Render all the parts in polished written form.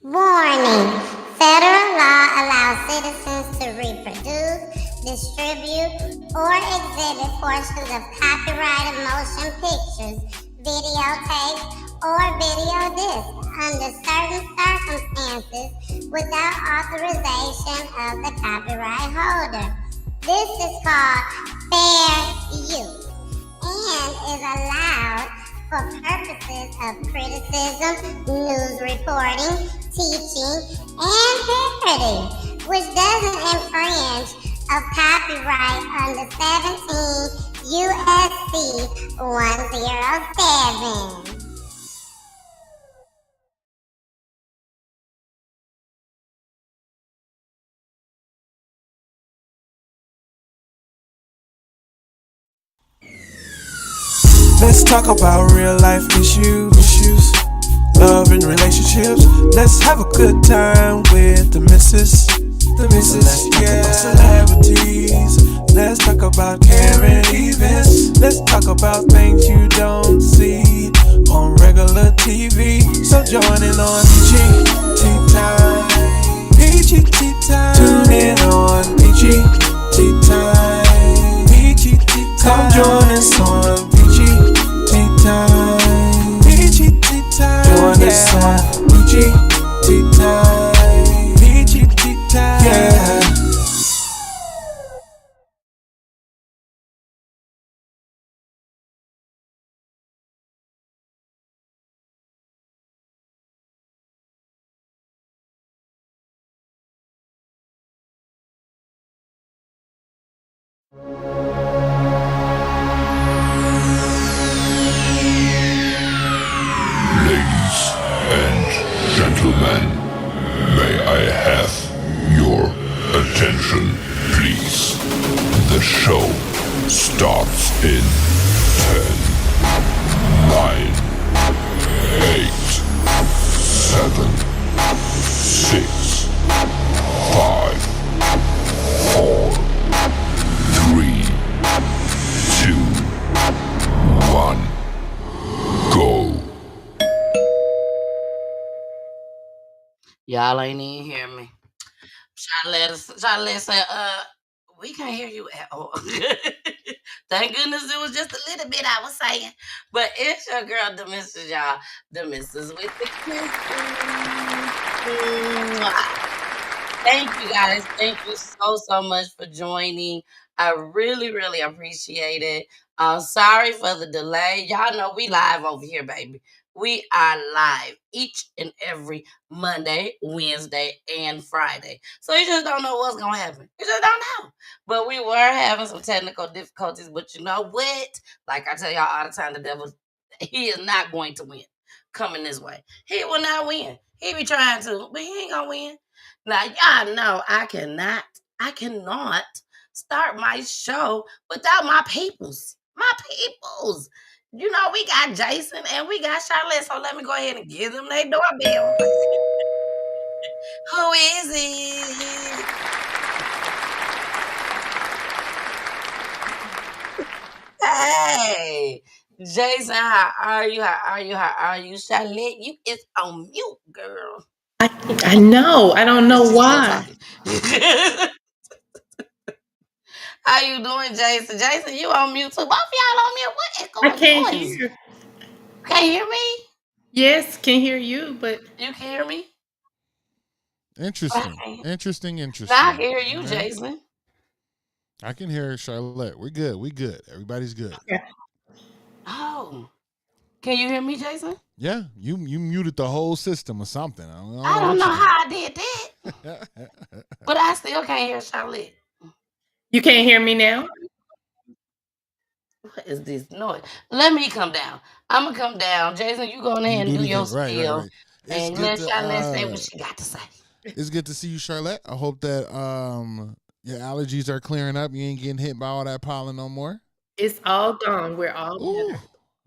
Warning! Federal law allows citizens to reproduce, distribute, or exhibit portions of copyrighted motion pictures, videotapes, or video discs under certain circumstances without authorization of the copyright holder. This is called fair use and is allowed for purposes of criticism, news reporting, teaching, and parody, which doesn't infringe of copyright under 17 USC 107. Let's talk about real life issues, love and relationships. Let's have a good time with the missus. Let's talk about celebrities. Let's talk about caring events. Let's talk about things you don't see on regular TV. So join in on PGT Time. PGT Time. Tune in on PGT Time. PGT Time. Come join us on PGT Time. PGT Time. Join us on PGT Time. PGT Time. Yeah. Ladies and gentlemen, may I have your attention, please? The show starts in 10, 9, 8, 7, 6, 5, 4, 3, 2, 1, go. Y'all ain't even hear me. Charlotte said, we can't hear you at all. Thank goodness it was just a little bit I was saying. But it's your girl, the missus, y'all. The missus with the kisses. Thank you guys. Thank you so much for joining. I really, really appreciate it. Sorry for the delay. Y'all know we live over here, baby. We are live each and every Monday, Wednesday, and Friday. So you just don't know what's gonna happen. You just don't know. But we were having some technical difficulties. But you know what? Like I tell y'all all the time, the devil, he is not going to win coming this way. He will not win. He be trying to, but he ain't gonna win. Now, y'all know I cannot start my show without my peoples. My peoples. You know, we got Jason and we got Charlotte, so let me go ahead and give them their doorbell. Who is it? Hey, Jason, how are you? How are you? How are you? Charlotte, you is on mute, girl. I know. I don't know She's still why. talking. How you doing, Jason? Jason, you on mute too. Both of y'all on mute. What is I going can't on? hear. Can't hear me? Yes, can hear you, but You can hear me? Interesting. Okay. Interesting. Now I Interesting. can hear All you, right. Jason. I can hear Charlotte. We're good. We good. Everybody's good. okay. Oh. Can you hear me, Jason? Yeah, you muted the whole system or something. I don't I know don't what know you how I did that, did. but I still can't hear Charlotte. You can't hear me now? What is this noise? Let me come down. I'm gonna come down. Jason, you go in You there and do do the your thing. Right, spiel right. It's and good let to Charlotte say what she got to say. it's good to see you, Charlotte. I hope that your allergies are clearing up. You ain't getting hit by all that pollen no more. It's all gone. We're all Ooh, better.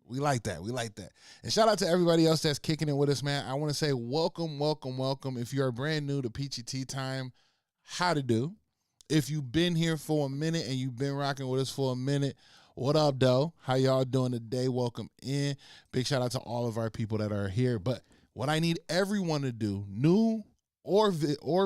we like that. We like that. And shout out to everybody else that's kicking it with us, man. I want to say welcome, welcome, welcome. If you are brand new to PGT Time, how to do. If you've been here for a minute and you've been rocking with us for a minute, what up, though? How y'all doing today? Welcome in. Big shout out to all of our people that are here. But What I need everyone to do, new or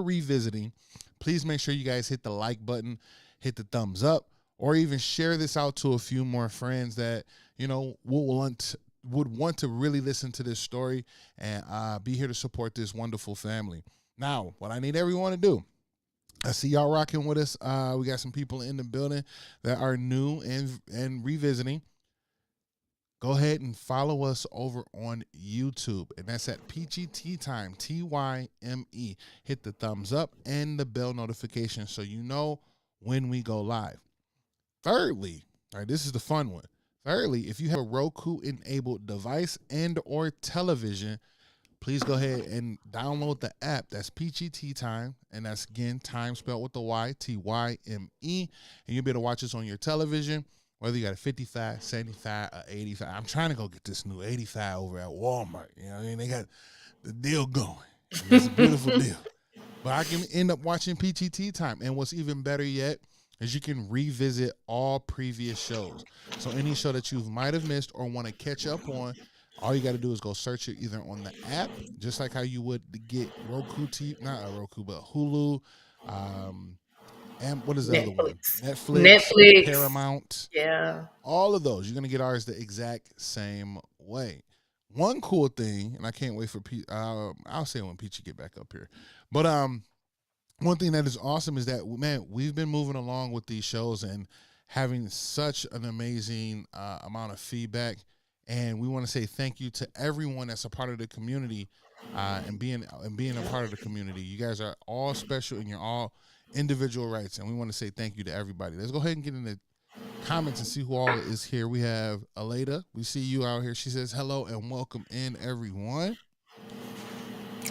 revisiting, please make sure you guys hit the like button, hit the thumbs up, or even share this out to a few more friends that would want to really listen to this story and be here to support this wonderful family. Now, what I need everyone to do, I see y'all rocking with us. We got some people in the building that are new and revisiting. Go ahead and follow us over on YouTube, and that's at PGT Time, TYME. Hit the thumbs up and the bell notification so you know when we go live. Thirdly, all right, this is the fun one. Thirdly, if you have a Roku-enabled device and or television, please go ahead and download the app. That's PGT Time, and that's, again, time spelled with the Y, TYME, and you'll be able to watch this on your television, whether you got a 55, 75, or 85. I'm trying to go get this new 85 over at Walmart. You know what I mean? They got the deal going. It's a beautiful deal. But I can end up watching PGT Time. And what's even better yet is you can revisit all previous shows. So any show that you might have missed or want to catch up on, all you got to do is go search it either on the app, just like how you would to get Roku TV, not a Roku, but Hulu, and what is the other one? Netflix, Paramount. Yeah. All of those. You're going to get ours the exact same way. One cool thing, and I can't wait for I'll say when Peachy get back up here. But one thing that is awesome is that, man, we've been moving along with these shows and having such an amazing amount of feedback. And we want to say thank you to everyone that's a part of the community and being a part of the community. You guys are all special and you're all individual rights. And we want to say thank you to everybody. Let's go ahead and get in the comments and see who all is here. We have Aleda. We see you out here. She says hello and welcome in, everyone.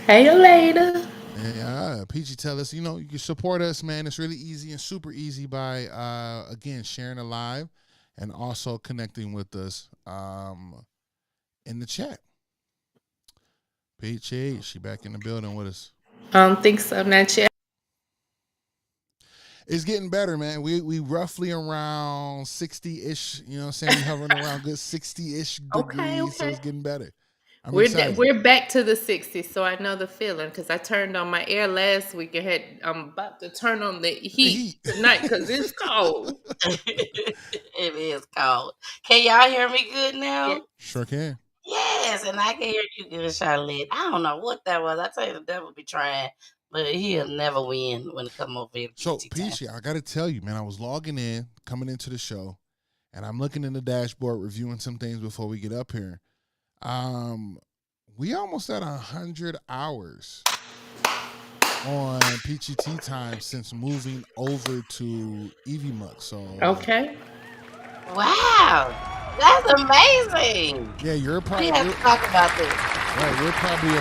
Hey, Aleda. And Peachy, tell us, you can support us, man. It's really easy and super easy by, again, sharing a live and also connecting with us in the chat. Peachy, she back in the building with us. I don't think so, not yet. It's getting better, man. We roughly around 60-ish, you know what I'm saying? We hovering around good 60-ish degrees, Okay. so it's getting better. We're back to the 60s, so I know the feeling because I turned on my air last week and I'm about to turn on the heat tonight because it's cold. It is cold. Can y'all hear me good now? Yeah. Sure can. Yes, and I can hear you good, Charlotte. I don't know what that was. I tell you, the devil be trying, but he'll never win when it come over here. So, Peachy, I got to tell you, man, I was logging in, coming into the show, and I'm looking in the dashboard, reviewing some things before we get up here. We almost at 100 hours on PGT Time since moving over to EVMUX. So okay. Wow, that's amazing. Yeah, you're probably. We have to talk about this. Right, we're probably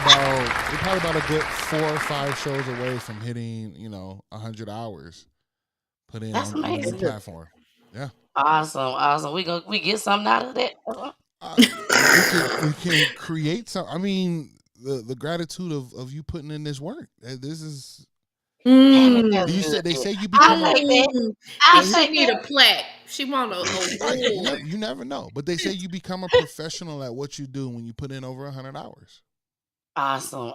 about a good 4 or 5 shows away from hitting 100 hours put in on the new platform. Yeah. Awesome. We get something out of that. We can create some. I mean, the gratitude of you putting in this work. This is. They say you become. She need a plaque. She want a You never know, but they say you become a professional at what you do when you put in over 100 hours. Awesome.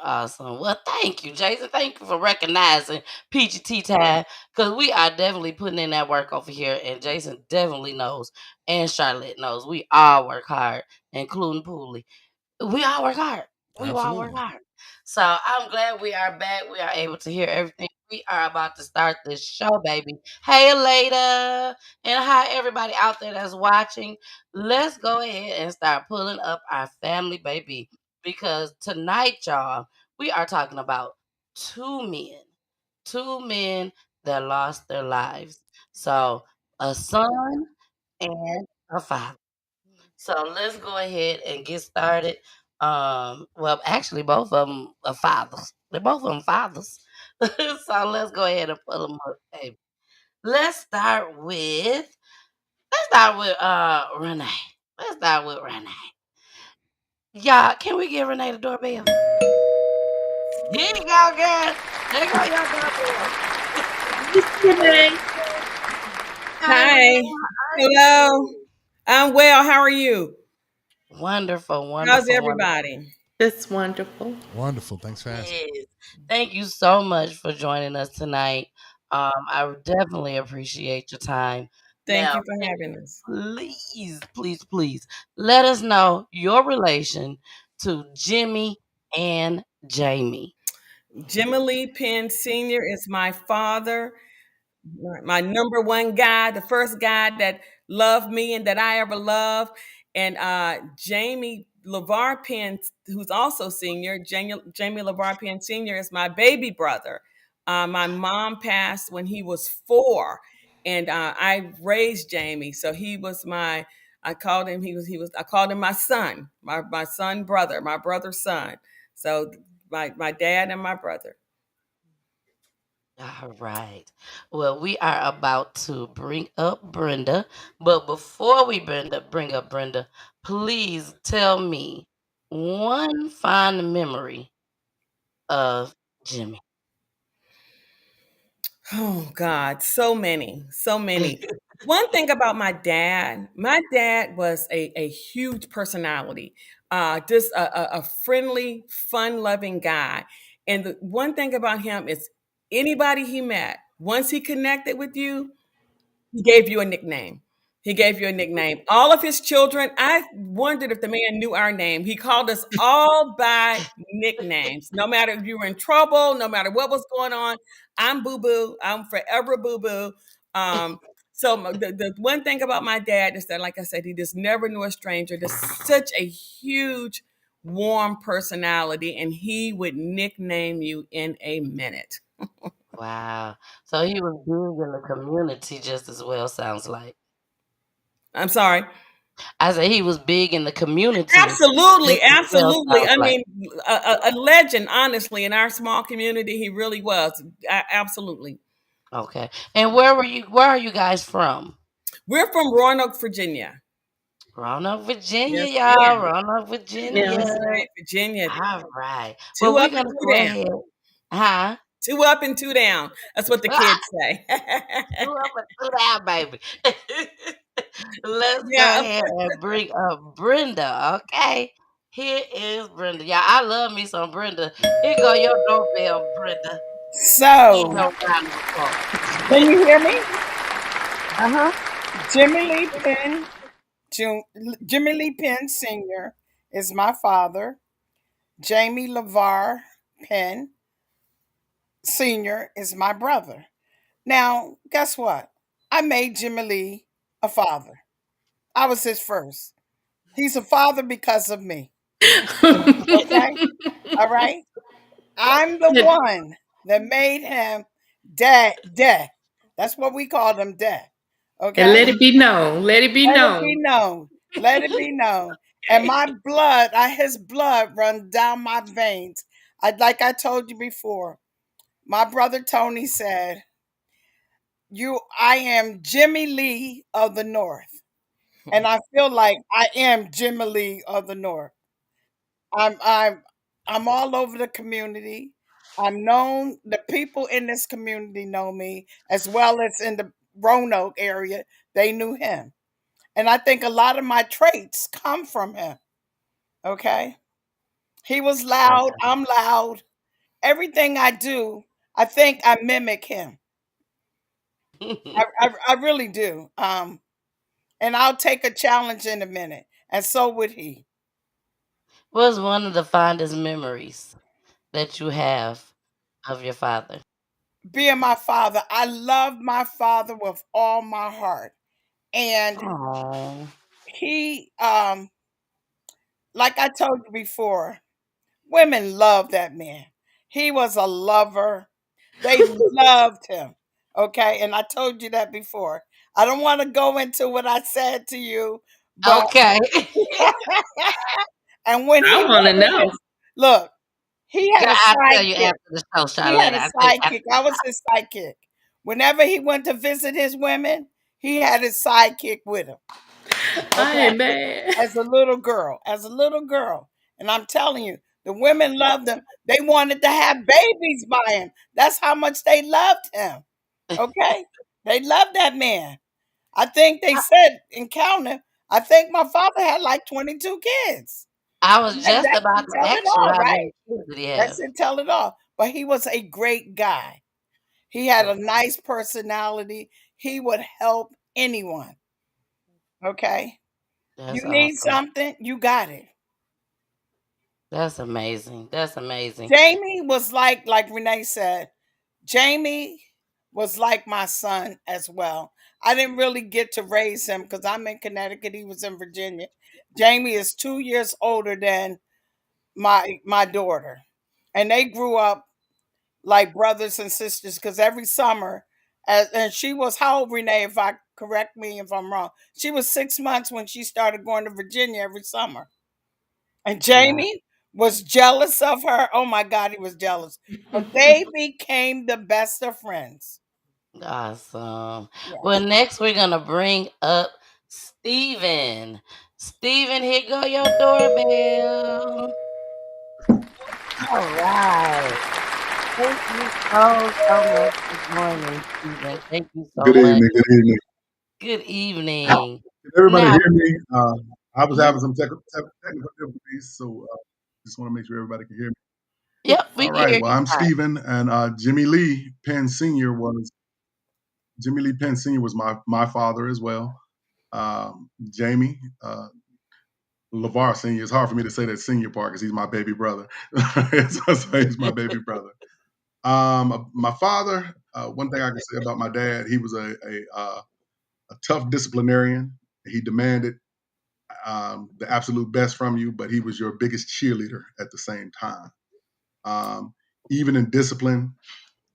Well, thank you, Jason. Thank you for recognizing PGT Time because we are definitely putting in that work over here, and Jason definitely knows, and Charlotte knows. We all work hard, including Pooley. We all work hard. All work hard. So I'm glad we are back. We are able to hear everything. We are about to start this show, baby. Hey, later. And hi, everybody out there that's watching. Let's go ahead and start pulling up our family, baby. Because tonight, y'all, we are talking about 2 men. 2 men that lost their lives. So a son and a father. So let's go ahead and get started. Well, actually, both of them are fathers. They're both of them fathers. So let's go ahead and pull them up, baby. Let's start with Renee. Let's start with Renee. Y'all, can we give Renee the doorbell? Here you go, girl. There go your doorbell. Hi. Hello. I'm well. How are you? Wonderful. How's everybody? That's wonderful. Wonderful. Thanks for asking. Yes. Thank you so much for joining us tonight. I definitely appreciate your time. Thank Now, you for can having you us. please let us know your relation to Jimmy and Jamie? Jimmie Lee Penn Sr. is my father, my number one guy, the first guy that loved me and that I ever loved. And Jamie LeVar Penn, who's also senior, Jamie LeVar Penn Sr. is my baby brother. My mom passed when he was 4, and I raised Jamie. So he was my, I called him, I called him my son, my son brother, my brother's son. So my dad and my brother. All right. Well, we are about to bring up Brenda, but before we bring up Brenda, please tell me one fond memory of Jimmy. Oh God, so many, so many. One thing about my dad was a huge personality, just a friendly, fun-loving guy. And the one thing about him is anybody he met, once he connected with you, he gave you a nickname. He gave you a nickname. All of his children, I wondered if the man knew our name. He called us all by nicknames. No matter if you were in trouble, no matter what was going on, I'm Boo Boo. I'm forever Boo Boo. Um, the one thing about my dad is that, like I said, he just never knew a stranger. Just such a huge, warm personality, and he would nickname you in a minute. Wow. So he was big in the community just as well, sounds like. I'm sorry. I said he was big in the community Absolutely, just as well, absolutely. sounds I like. mean, a legend, honestly, in our small community, he really was. Absolutely. Okay. And where are you guys from? We're from Roanoke, Virginia. Roanoke, Virginia, Yes, y'all. ma'am. Roanoke, That's Virginia. right, Virginia. All right. Well, Two we're up and gonna two go down. ahead. Huh? Two up and two down. That's what the kids say. Two up and two down, baby. Let's go Yeah. ahead and bring up Brenda, okay? Here is Brenda. Y'all, I love me some Brenda. Here go your doorbell, Brenda. Give So, your round of applause. can you hear me? Uh-huh. Jimmy Lee Penn, Jun- Jimmy Lee Penn Sr. is my father. Jamie LeVar Penn Sr. is my brother. Now, guess what? I made Jimmy Lee a father. I was his first. He's a father because of me. Okay? All right? I'm the and one that made him dad. That's what we call them, dad. let Okay? it be known. Let it be Let it be known. known. Let it be known. And Okay. my blood, his blood runs down my veins. Like I told you before, my brother Tony said, I am Jimmy Lee of the North. And I feel like I am Jimmy Lee of the North. I'm I'm I'm all over the community. I'm known. The people in this community know me as well as in the Roanoke area. They knew him. And I think a lot of my traits come from him. Okay. He was loud. I'm loud. Everything I do, I think I mimic him. I really do. And I'll take a challenge in a minute. And so would he. What's one of the fondest memories that you have of your father? Being my father, I love my father with all my heart. And Oh. he, like I told you before, women love that man. He was a lover. They loved him. Okay. And I told you that before. I don't want to go into what I said to you, but Okay. and when he I want to went with know. his look, he had Girl, a I'll tell you sidekick. after the show, He had Charlotte. a I'll tell you after sidekick. the I was show. his sidekick. Whenever he went to visit his women, he had his sidekick with him. I Okay. ain't bad. As a little girl. As a little girl. And I'm telling you, the women loved him. They wanted to have babies by him. That's how much they loved him. Okay? They loved that man. I think they said in counting, I think my father had like 22 kids. I was That, just that about should to tell it ask you all, how many right? kids did he That have? should tell it all. But he was a great guy. He had Oh, a nice personality. He would help anyone. Okay. You that's need awesome. something, you got it. That's amazing. That's amazing. Jamie was like Renee said, Jamie was like my son as well. I didn't really get to raise him because I'm in Connecticut. He was in Virginia. Jamie is 2 years older than my daughter. And they grew up like brothers and sisters because every summer, and she was how old, Renee, if I correct me if I'm wrong. She was 6 months when she started going to Virginia every summer. And Wow. Jamie was jealous of her. Oh my God, he was jealous. But they became the best of friends. Awesome. Well, Yes. next we're gonna bring up Steven. Steven, here go your doorbell. All right. Thank you so much for joining, Steven. Thank you so Good much. evening. Good evening. Good evening. Can everybody Now, hear me? I was mhm, having some technical difficulties, so just want to make sure everybody can hear me. yep, we All can right. hear Well, you I'm fine. Stephen, and Jimmie Lee Penn Senior was my father as well. Jamie LeVar Senior. It's hard for me to say that senior part because he's my baby brother. So he's my baby brother. My father. One thing I can say about my dad, he was a tough disciplinarian. He demanded the absolute best from you, but he was your biggest cheerleader at the same time. Um, Even in discipline,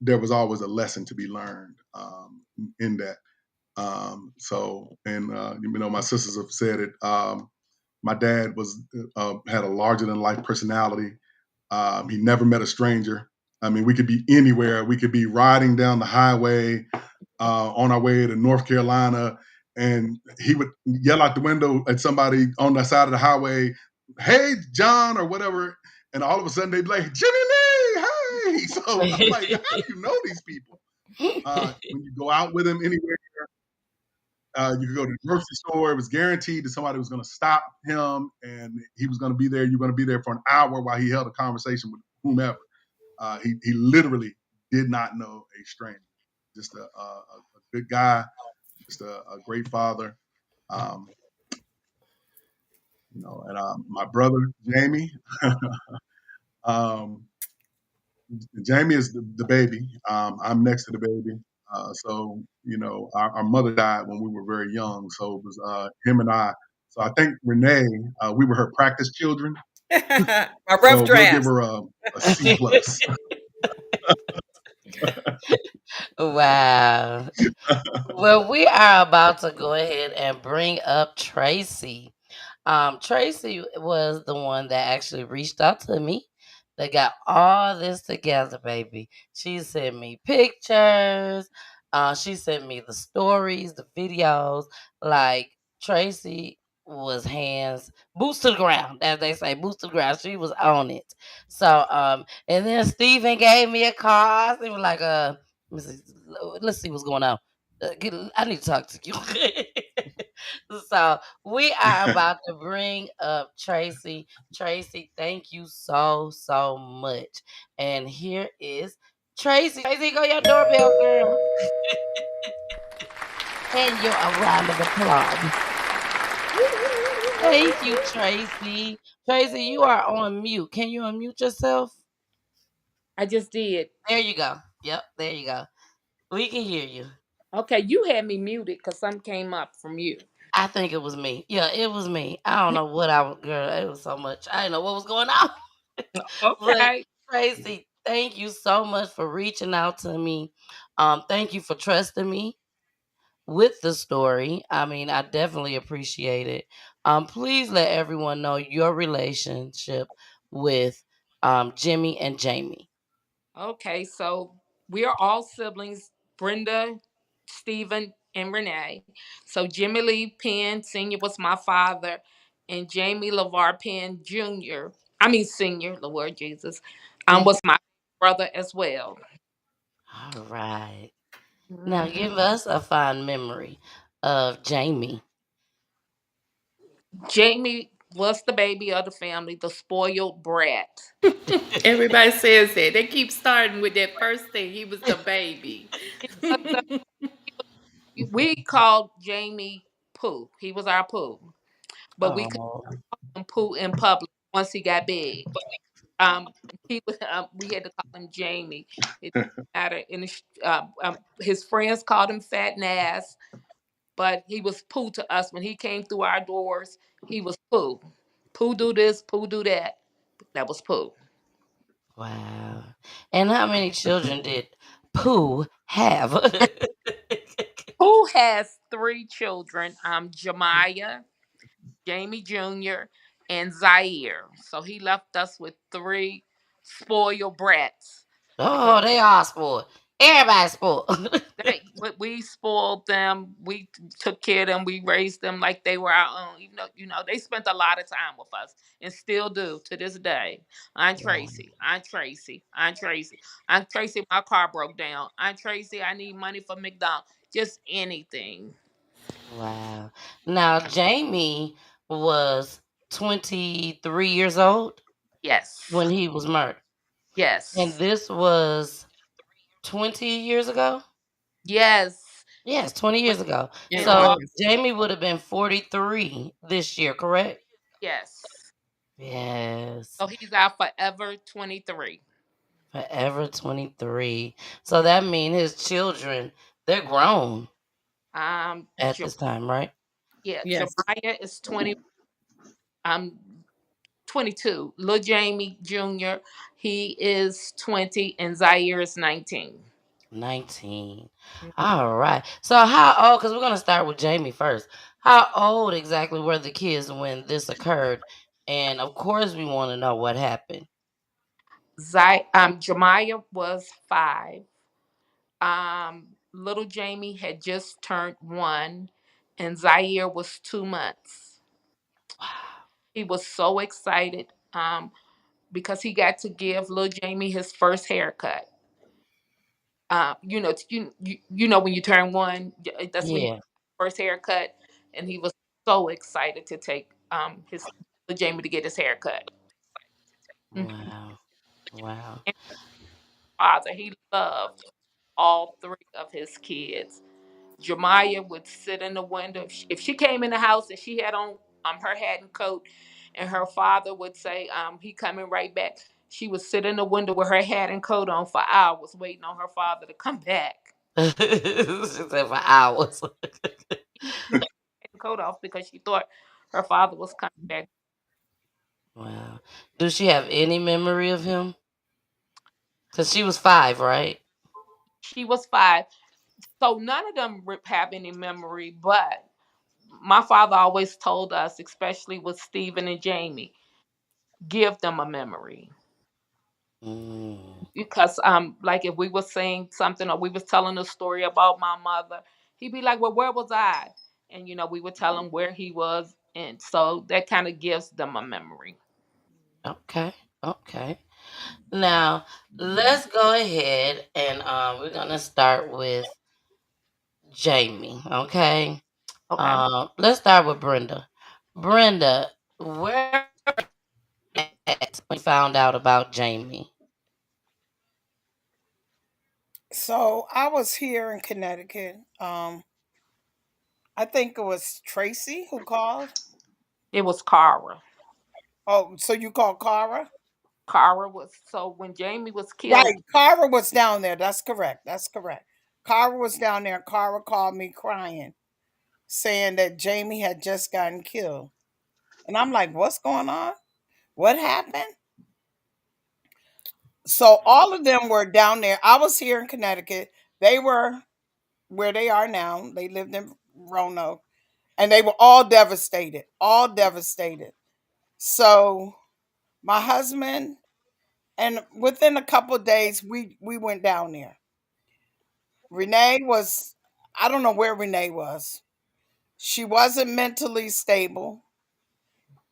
there was always a lesson to be learned in that. My sisters have said it. My dad was had a larger than life personality. He never met a stranger. I mean, we could be anywhere. We could be riding down the highway on our way to North Carolina, and he would yell out the window at somebody on the side of the highway, "Hey, John," or whatever, and all of a sudden they'd be like, "Jimmie Lee, hey!" So I'm like, "How do you know these people?" When you go out with him anywhere, you could go to the grocery store. It was guaranteed that somebody was going to stop him, and he was going to be there. You're going to be there for an hour while he held a conversation with whomever. He literally did not know a stranger. Just a good guy, just a great father. Um, and my brother Jamie. um, Jamie is the baby. I'm next to the baby. Our mother died when we were very young, so it was him and I. So I think Renee, we were her practice children. My rough So we'll give drafts. her a C plus. Wow. Well, we are about to go ahead and bring up Tracy. Tracy was the one that actually reached out to me that got all this together, baby. She sent me pictures. She sent me the stories, the videos. Like Tracy was hands boots to the ground, as they say, boots to the ground. She was on it. And then Stephen gave me a call. He was like, let me see, let's see what's going on. I need to talk to you. So we are about to bring up Tracy. Tracy, thank you so much. And here is Tracy. Tracy, go your doorbell, girl. And your a round of applause. Thank you, Tracy. Tracy, you are on mute. Can you unmute yourself? I just did. There you go. Yep, there you go. We can hear you. Okay, you had me muted because something came up from you. I think it was me. Yeah, it was me. I don't know what I was, girl. It was so much. I didn't know what was going on. But Okay. Tracy, thank you so much for reaching out to me. Thank you for trusting me with the story. I mean, I definitely appreciate it. Please let everyone know your relationship with Jimmie and Jamie. Okay, so we are all siblings, Brenda, Stephen, and Renee. So Jimmy Lee Penn Sr. was my father, and Jamie LeVar Penn Jr., I mean Sr., Lord Jesus, was my brother as well. All right. Now Mhm. give us a fond memory of Jamie. Jamie was the baby of the family, the spoiled brat. Everybody says that. They keep starting with that first thing. He was the baby. But we called Jamie Pooh. He was our Pooh, but we couldn't Oh, call him Pooh in public once he got big. Um, he was. We had to call him Jamie. It didn't matter. And his friends called him Fat Nass, but he was Pooh to us. When he came through our doors, he was Pooh. Pooh do this, Pooh do that. That was Pooh. wow. And how many children did Pooh have? Pooh has three children. Jemiah, Jamie Jr., and Zaire. So he left us with three spoiled brats because Oh, they all spoiled. Everybody spoiled. we spoiled them. We took care of them. We raised them like they were our own. Even though they spent a lot of time with us and still do to this day. Aunt Wow. Tracy, Aunt Tracy, Aunt Tracy, Aunt Tracy. My car broke down. Aunt Tracy, I need money for McDonald's. Just anything. Wow. Now, Jamie was 23 years old Yes, when he was murdered. And yes, this was 20 years ago? yes. Yes, 20 years ago. It And all So was. Jamie would have been 43 this year, correct? yes. Yes. So he's our forever 23. Forever 23. So that means his children, they're grown Um, at Ja- this time, right? yeah, Yes. Jemiah is 20. 22. Lil Jamie Jr. He is 20, and Zaire is 19. 19. All right. So how old, because we're going to start with Jamie first. How old exactly were the kids when this occurred? And of course, we want to know what happened. Jemiah was 5. Little Jamie had just turned 1, and Zaire was 2 months. He was so excited because he got to give little Jamie his first haircut. When you turn 1, that's when you Yeah. first haircut, and he was so excited to take his little Jamie to get his haircut. Mhm. Wow. Wow. And father, he loved all three of his kids. Jemiah would sit in the window if she came in the house and she had on her hat and coat, and her father would say, "He coming right back." She would sit in the window with her hat and coat on for hours, waiting on her father to come back. She said for hours. Take the coat off because she thought her father was coming back. Wow. Do she have any memory of him? Because she was 5, right? She was 5, so none of them have any memory. But my father always told us, especially with Stephen and Jamie, give them a memory. Mm. Because like if we were saying something or we was telling a story about my mother, he'd be like, "Well, where was I?" And we would tell him where he was, and so that kind of gives them a memory. Okay. Okay. Now, let's go ahead and we're going to start with Jamie, okay? Okay. Let's start with Brenda. Brenda, where at when you found out about Jamie? So I was here in Connecticut. I think it was Tracy who called. It was Cara. Oh, so you called Cara? Cara was so when Jamie was killed. Right. Cara was down there. That's correct. That's correct. Cara was down there. Cara called me crying, saying that Jamie had just gotten killed. And I'm like, what's going on? What happened? So all of them were down there. I was here in Connecticut. They were where they are now. They lived in Roanoke. And they were all devastated. All devastated. So my husband and within a couple of days we went down there. Renee was, I don't know where Renee was. She wasn't mentally stable.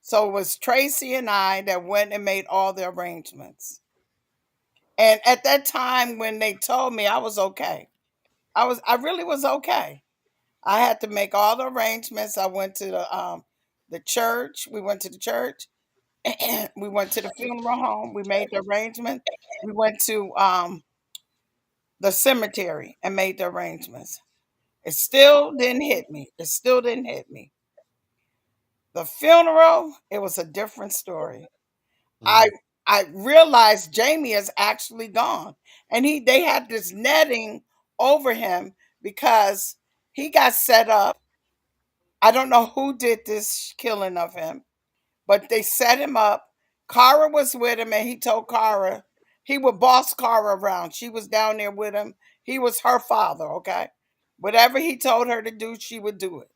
So it was Tracy and I that went and made all the arrangements. And at that time when they told me, I was okay. I really was okay. I had to make all the arrangements. I went to the the church. We went to the church. We went to the funeral home. We made the arrangement. We went to the cemetery and made the arrangements. It still didn't hit me. It still didn't hit me. The funeral, it was a different story. I Mm. I realized Jamie is actually gone. And they had this netting over him because he got set up. I don't know who did this killing of him, but they set him up. Kara was with him and he told Kara he would boss Kara around. She was down there with him. He was her father, okay? Whatever he told her to do, she would do it.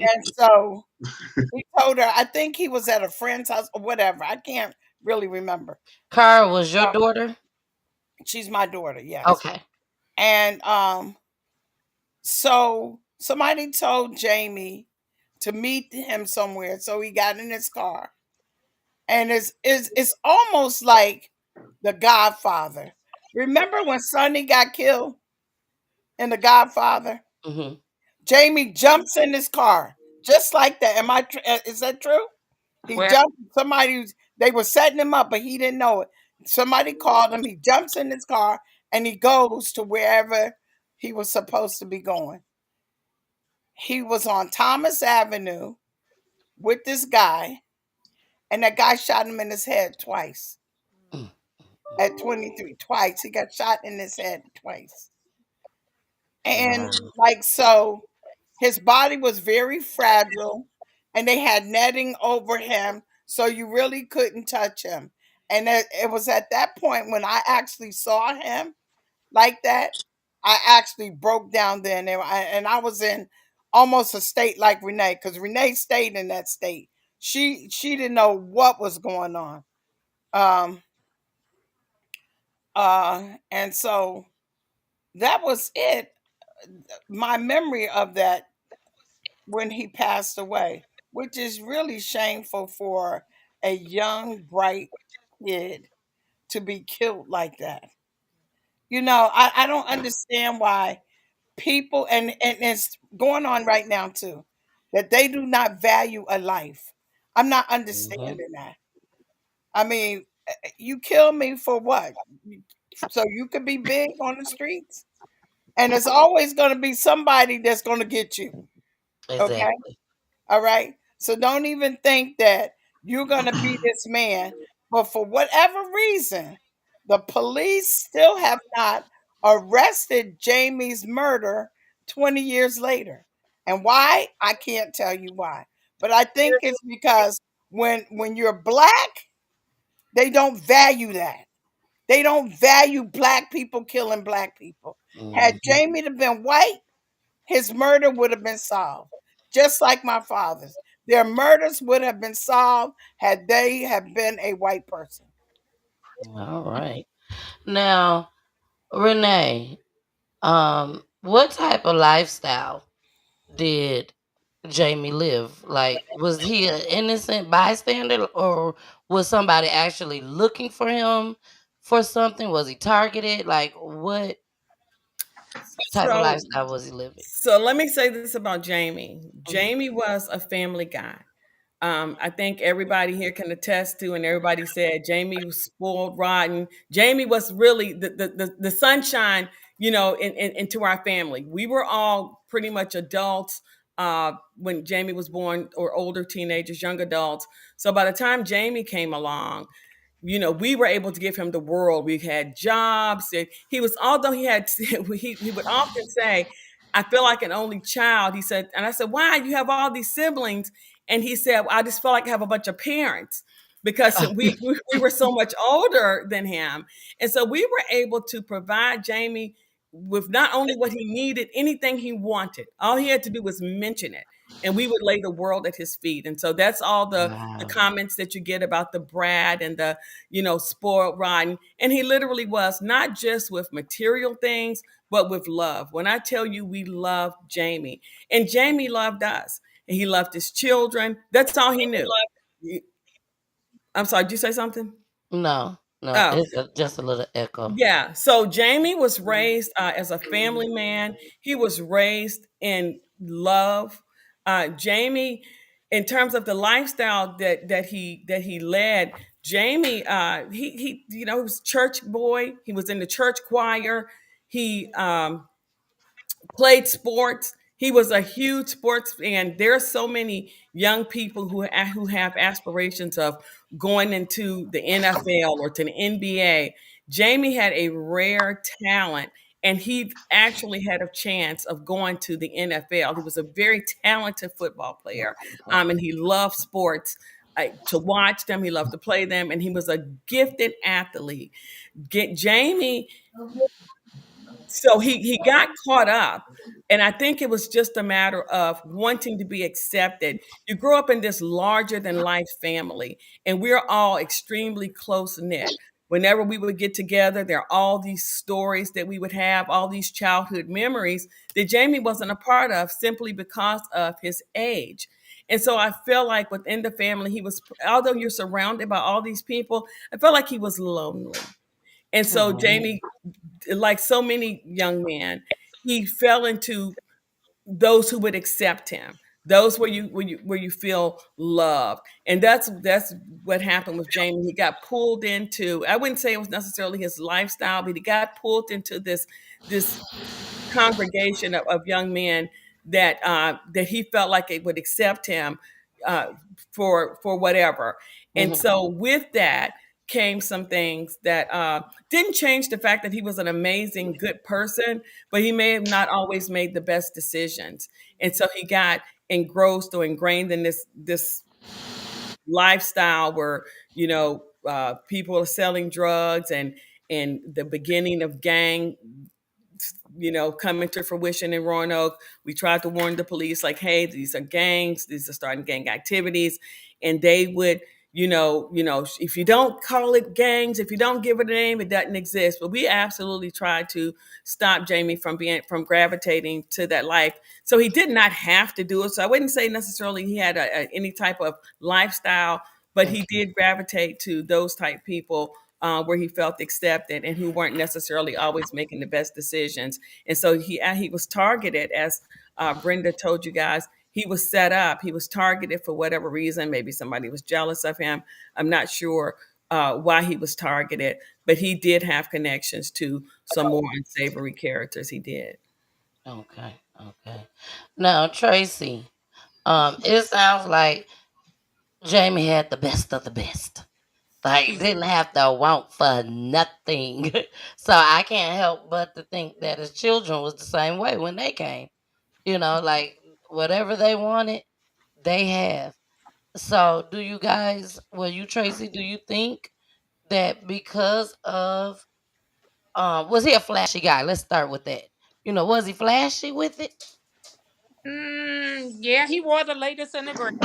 And so he told her, I think he was at a friend's house or whatever. I can't really remember. Cara was your daughter? She's my daughter, yes. Okay. And so somebody told Jamie to meet him somewhere. So he got in his car. And it's almost like The Godfather. Remember when Sonny got killed in The Godfather? Hmm. Jamie jumps in his car just like that. Is that true? He Well, jumped. They were setting him up, but he didn't know it. Somebody called him. He jumps in his car and he goes to wherever he was supposed to be going. He was on Thomas Avenue with this guy, and that guy shot him in his head twice. At 23, twice. He got shot in his head twice. And Wow. like so, his body was very fragile, and they had netting over him, so you really couldn't touch him. And it was at that point when I actually saw him like that, I actually broke down then, and I was in almost a state like Renee, because Renee stayed in that state. She didn't know what was going on. Um, and so that was it. My memory of that when he passed away, which is really shameful for a young, bright kid to be killed like that. I don't understand why people, and it's going on right now too, that they do not value a life. I'm not Hmm. understanding that. I mean, you kill me for what? So you could be big on the streets? And it's always going to be somebody that's going to get you. Okay. Exactly. All right. So don't even think that you're going to be this man. But for whatever reason, the police still have not arrested Jamie's murder 20 years later. And why? I can't tell you why. But I think it's because when you're black, they don't value that. They don't value black people killing black people. Had Hmm. Jamie to been white, his murder would have been solved, just like my father's. Their murders would have been solved had they have been a white person. All right. Now, Renee, what type of lifestyle did Jamie live? Like, was he an innocent bystander, or was somebody actually looking for him for something? Was he targeted? Like, what type of So lifestyle was he living? so let me say this about Jamie. Mhm. Jamie was a family guy. I think everybody here can attest to, and everybody said Jamie was spoiled rotten. Jamie was really the sunshine, into our family. We were all pretty much adults when Jamie was born, or older teenagers, young adults. So by the time Jamie came along, we were able to give him the world. We had jobs. And he was, although he had, he would often say, I feel like an only child. He said, and I said, why? You have all these siblings. And he said, well, I just feel like I have a bunch of parents because we were so much older than him. And so we were able to provide Jamie with not only what he needed, anything he wanted. All he had to do was mention it. And we would lay the world at his feet. And so that's all the Wow. comments that you get about the brat and the spoiled rotten. And he literally was, not just with material things, but with love. When I tell you we loved Jamie, and Jamie loved us, and he loved his children. That's all he knew. I'm sorry, did you say something? No, no, Oh, it's just a little echo. yeah. So Jamie was raised as a family man. He was raised in love. Jamie in terms of the lifestyle that he led, Jamie, he he was church boy. He was in the church choir. He played sports. He was a huge sports fan. There are so many young people who have aspirations of going into the NFL or to the NBA. Jamie had a rare talent, and he actually had a chance of going to the NFL. He was a very talented football player, and he loved sports. To watch them, he loved to play them, and he was a gifted athlete. Jamie, so he got caught up, and I think it was just a matter of wanting to be accepted. You grow up in this larger than life family, and we're all extremely close knit. Whenever we would get together, there are all these stories that we would have, all these childhood memories that Jamie wasn't a part of simply because of his age. And so I feel like within the family, he was, although you're surrounded by all these people, I felt like he was lonely. And so Mhm. Jamie, like so many young men, he fell into those who would accept him, those where you feel loved. And that's what happened with Jamie. He got pulled into, I wouldn't say it was necessarily his lifestyle, but he got pulled into this congregation of young men that he felt like it would accept him uh, for whatever. And Mhm. so with that came some things that didn't change the fact that he was an amazing, good person, but he may have not always made the best decisions. And so he got engrossed or ingrained in this lifestyle where people are selling drugs and the beginning of gang coming to fruition in Roanoke. We tried to warn the police, like, hey, these are gangs, these are starting gang activities. And they would, if you don't call it gangs, if you don't give it a name, it doesn't exist. But we absolutely tried to stop Jamie from gravitating to that life. So he did not have to do it. So I wouldn't say necessarily he had any type of lifestyle, but he Okay. did gravitate to those type people where he felt accepted and who weren't necessarily always making the best decisions. And so he was targeted, as Brenda told you guys. He was set up. He was targeted for whatever reason. Maybe somebody was jealous of him. I'm not sure why he was targeted, but he did have connections to some more unsavory characters. He did. Okay. Okay. Now, Tracy, it sounds like Jamie had the best of the best. Like, He didn't have to want for nothing. So I can't help but to think that his children was the same way when they came. Like whatever they wanted, they have. So do you guys, well, you Tracy, do you think that because of was he a flashy guy? Let's start with that. Was he flashy with it? yeah, he wore the latest and the greatest.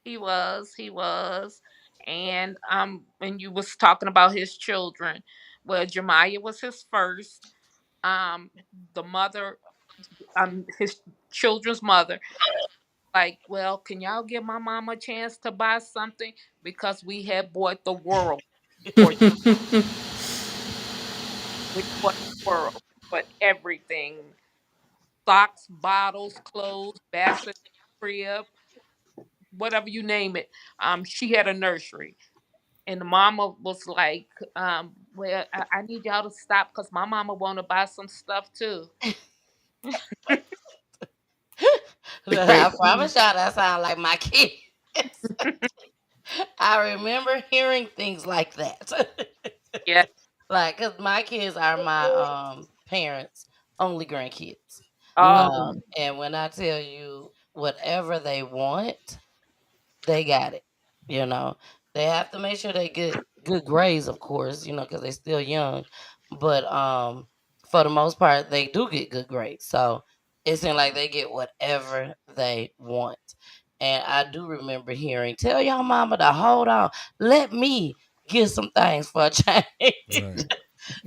He was. And when you was talking about his children, well, Jemiah was his first. Um, the mother, his children's mother, like, well, can y'all give my mama a chance to buy something because we had bought the world for you. We bought the world, but everything, socks, bottles, clothes, basket, crib, whatever you name it. She had a nursery. And the mama was like, well, I need y'all to stop because my mama want to buy some stuff too. I promise y'all that sound like my kids. I remember hearing things like that. Yeah. Like, cause my kids are my parents' only grandkids. Oh, And when I tell you whatever they want, they got it. You know, they have to make sure they get good grades, of course, because they're still young. But for the most part, they do get good grades. So it seems like they get whatever they want. And I do remember hearing, tell y'all mama to hold on, let me get some things for a change. Right.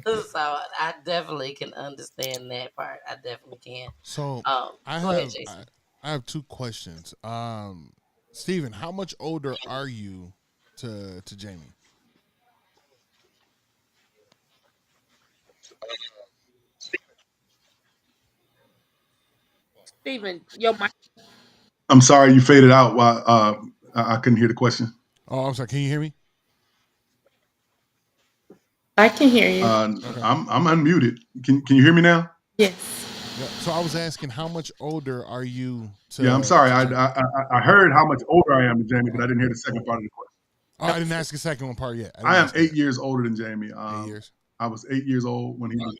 So I definitely can understand that part. I definitely can. So I Go ahead, have Jason. I have two questions. Steven, how much older are you to Jamie? Stephen, your mic. I'm sorry, you faded out. While I couldn't hear the question. Oh, I'm sorry. Can you hear me? I can hear you. Okay. I'm unmuted. Can you hear me now? Yes. Yeah. So I was asking, how much older are you to? Yeah, I'm sorry. Jamie? I heard how much older I am than Jamie, but I didn't hear the second part of the question. Oh, I didn't ask the second one part yet. I am 8 years older than Jamie. 8 years. I was 8 years old when he was.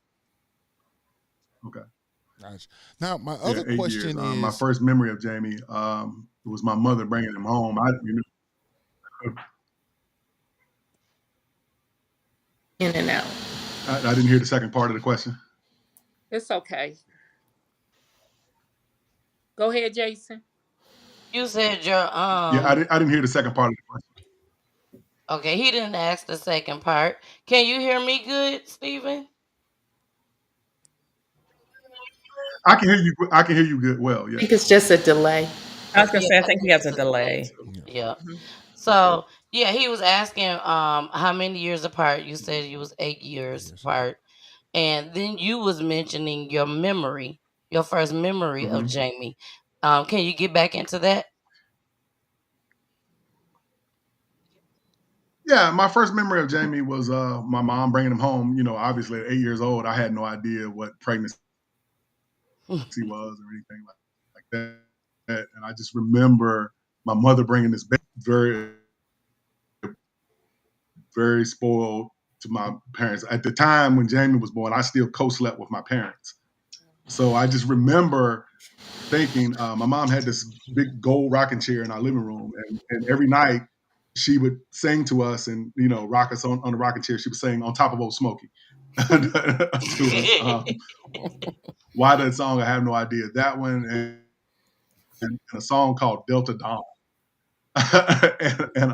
Okay. Nice. Now, my Yeah, other 8 years. question is My first memory of Jamie it was my mother bringing him home. In and out. I didn't hear the second part of the question. It's okay. Go ahead, Jason. You said your Yeah, I didn't hear the second part of the question. Okay, he didn't ask the second part. Can you hear me good, Stephen? I can hear you. I can hear you good. Well, I yes. think it's just a delay. I was gonna Yeah, say I think he has a it's delay delay. too. Yeah. So yeah, he was asking how many years apart. You said you was 8 years apart. And then you was mentioning your memory, your first memory of Jamie. Can you get back into that? Yeah, my first memory of Jamie was my mom bringing him home. You know, obviously at 8 years old, I had no idea what pregnancy was or anything like that. And I just remember my mother bringing this baby, very, very spoiled to my parents. At the time when Jamie was born, I still co-slept with my parents. So I just remember thinking, my mom had this big gold rocking chair in our living room, and every night she would sing to us and, you know, rock us on the rocking chair. She would sing "On Top of Old Smoky" to us. Why that song? I have no idea. That one and a song called Delta Dawn. and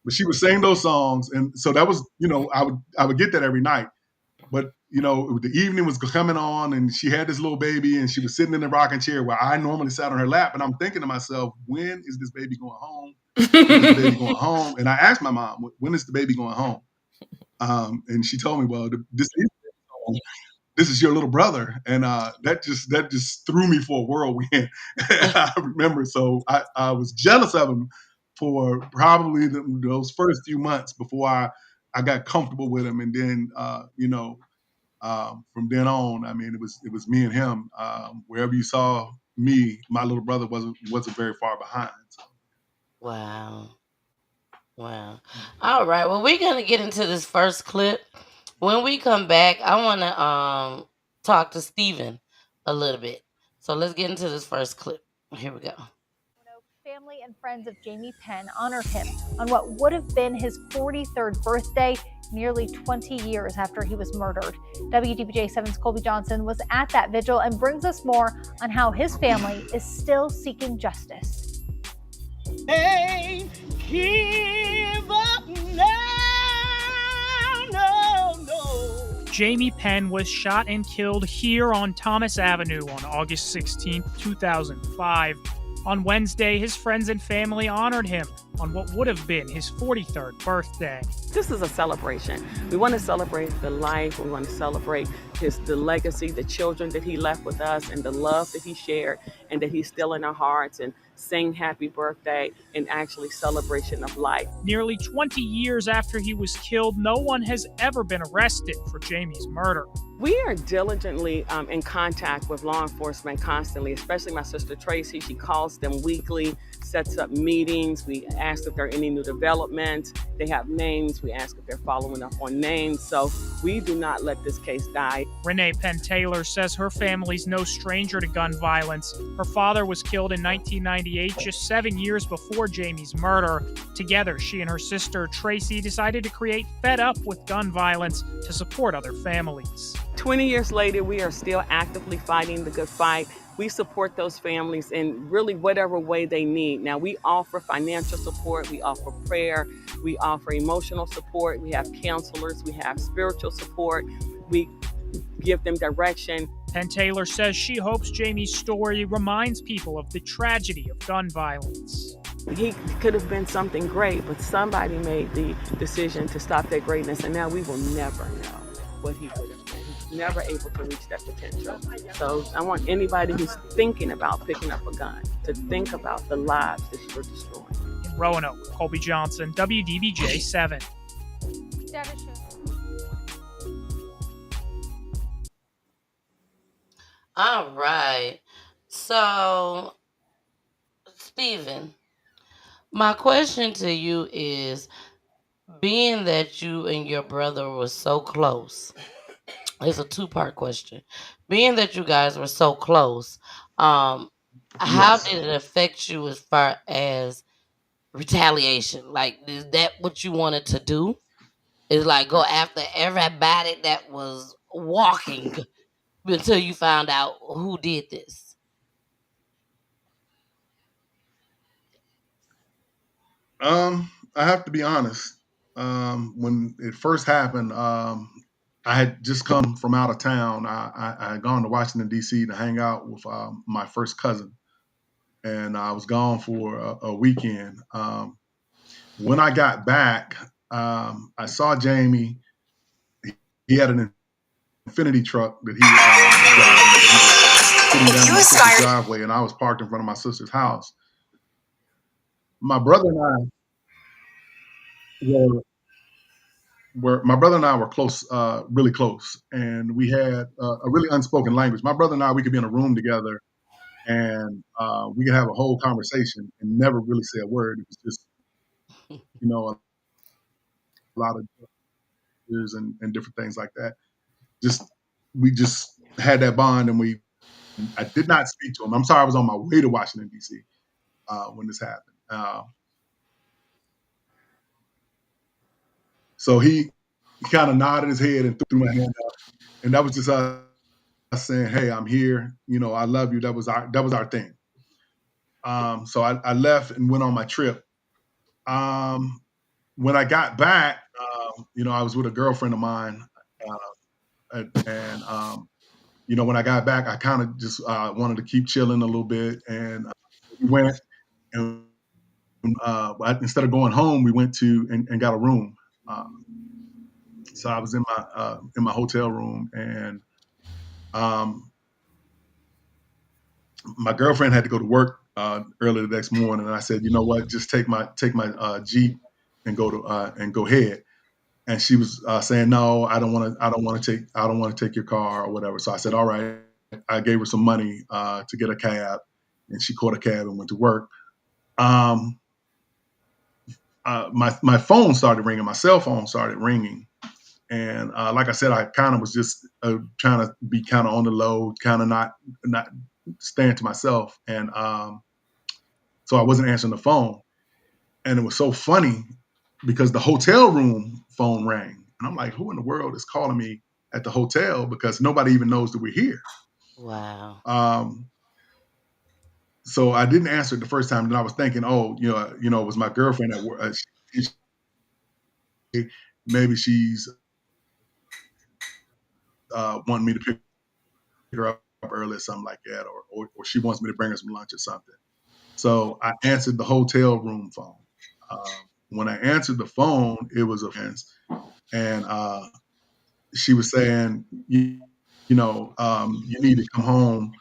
but she would sing those songs, and so that was, you know, I would get that every night. But you know, the evening was coming on, and she had this little baby, and she was sitting in the rocking chair where I normally sat on her lap, and I'm thinking to myself, when is this baby going home? When is the baby going home? And I asked my mom, when is the baby going home? And she told me, well, this is your little brother, and that just threw me for a whirlwind. I remember, so I was jealous of him for probably those first few months before I got comfortable with him, and then you know, from then on, I mean, it was me and him. Wherever you saw me, my little brother wasn't very far behind. So. Wow. Wow. All right. Well, we're gonna get into this first clip. When we come back, I wanna talk to Steven a little bit. So let's get into this first clip. Here we go. Family and friends of Jimmie Penn honored him on what would have been his 43rd birthday, nearly 20 years after he was murdered. WDBJ7's Colby Johnson was at that vigil and brings us more on how his family is still seeking justice. Hey, give up now, no. Jimmie Penn was shot and killed here on Thomas Avenue on August 16, 2005. On Wednesday, his friends and family honored him on what would have been his 43rd birthday. This is a celebration. We want to celebrate the life. We want to celebrate the legacy, the children that he left with us, and the love that he shared, and that he's still in our hearts, and sing happy birthday and actually celebration of life. Nearly 20 years after he was killed, no one has ever been arrested for Jamie's murder. We are diligently in contact with law enforcement constantly, especially my sister tRACY. She calls them weekly, sets up meetings. We ask if there are any new developments. They have names. We ask if they're following up on names. So we do not let this case die. Renee Penn Taylor says her family's no stranger to gun violence. Her father was killed in 1998, just 7 years before Jamie's murder. Together, she and her sister tRACY decided to create Fed Up with Gun Violence to support other families. 20 years later, we are still actively fighting the good fight. We support those families in really whatever way they need. Now, we offer financial support, we offer prayer, we offer emotional support, we have counselors, we have spiritual support, we give them direction. Penn Taylor says she hopes Jamie's story reminds people of the tragedy of gun violence. He could have been something great, but somebody made the decision to stop that greatness, and now we will never know what he would have been. never able to reach that potential. So I want anybody who's thinking about picking up a gun to think about the lives that you're destroying. In Roanoke, Colby Johnson, WDBJ 7. All right. So, Stephen, my question to you is, being that you and your brother were so close, it's a two-part question. Being that you guys were so close, um, how Yes. did it affect you as far as retaliation? Like, is that what you wanted to do? Is like go after everybody that was walking until you found out who did this? I have to be honest. When it first happened, I had just come from out of town. I had gone to Washington D.C. to hang out with my first cousin, and I was gone for a weekend. When I got back, I saw Jamie. He had an Infinity truck that he was driving. He was sitting down in my sister's driveway, and I was parked in front of my sister's house. My brother and I were my brother and I were close, really close, and we had a really unspoken language. My brother and I, we could be in a room together, and we could have a whole conversation and never really say a word. It was just, a lot of years and different things like that. Just we just had that bond, and I did not speak to him. I'm sorry, I was on my way to Washington D.C. When this happened. So he kind of nodded his head and threw my hand up, and that was just us saying, "Hey, I'm here. I love you." That was our thing. So I left and went on my trip. Um, when I got back, I was with a girlfriend of mine, and when I got back, I kind of just wanted to keep chilling a little bit, and we went and instead of going home, we went to and got a room. So I was in my hotel room, and um, my girlfriend had to go to work early the next morning, and I said, you know what, just take my Jeep and go ahead. And she was saying, no, I don't want to take your car or whatever. So I said, all right. I gave her some money to get a cab, and she caught a cab and went to work. Um, my phone started ringing, my cell phone started ringing, and like I said, I kind of was just trying to be kind of on the low, kind of not staying to myself, and so I wasn't answering the phone. And it was so funny because the hotel room phone rang, and I'm like, who in the world is calling me at the hotel? Because nobody even knows that we're here. Wow. So I didn't answer it the first time. Then I was thinking, oh, it was my girlfriend at work. Maybe she's wanting me to pick her up early or something like that, or she wants me to bring her some lunch or something. So I answered the hotel room phone. When I answered the phone, it was a friend, and she was saying, you need to come home.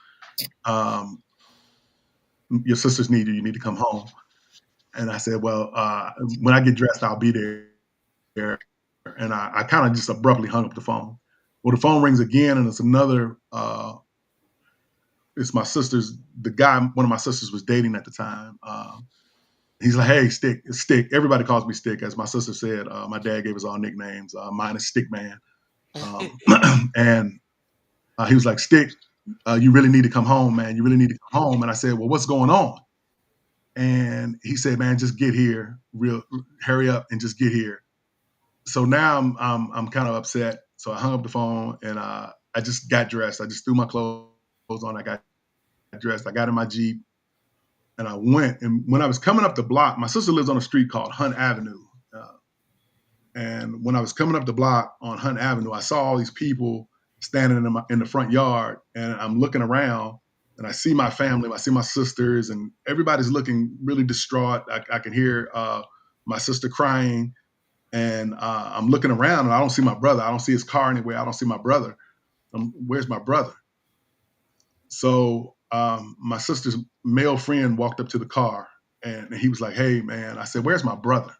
Um, your sisters need you. You need to come home. And I said, well, when I get dressed, I'll be there. And I kind of just abruptly hung up the phone. Well, the phone rings again, and it's another. It's my sister's. The guy, one of my sisters, was dating at the time. He's like, "Hey, Stick, Stick." Everybody calls me Stick, as my sister said. My dad gave us all nicknames. Mine is Stick Man, and he was like, "Stick, you really need to come home, man. You really need to come home." And I said, "Well, what's going on?" And he said, "Man, just get here, hurry up and just get here." So now I'm kind of upset. So I hung up the phone, and I just got dressed. I just threw my clothes on. I got dressed. I got in my Jeep, and I went. And when I was coming up the block, my sister lives on a street called Hunt Avenue. And when I was coming up the block on Hunt Avenue, I saw all these people standing in the front yard, and I'm looking around, and I see my family, I see my sisters, and everybody's looking really distraught. I can hear my sister crying, and I'm looking around, and I don't see my brother. I don't see his car anywhere. I don't see my brother. Where's my brother? So my sister's male friend walked up to the car and he was like, "Hey, man," I said, "Where's my brother?"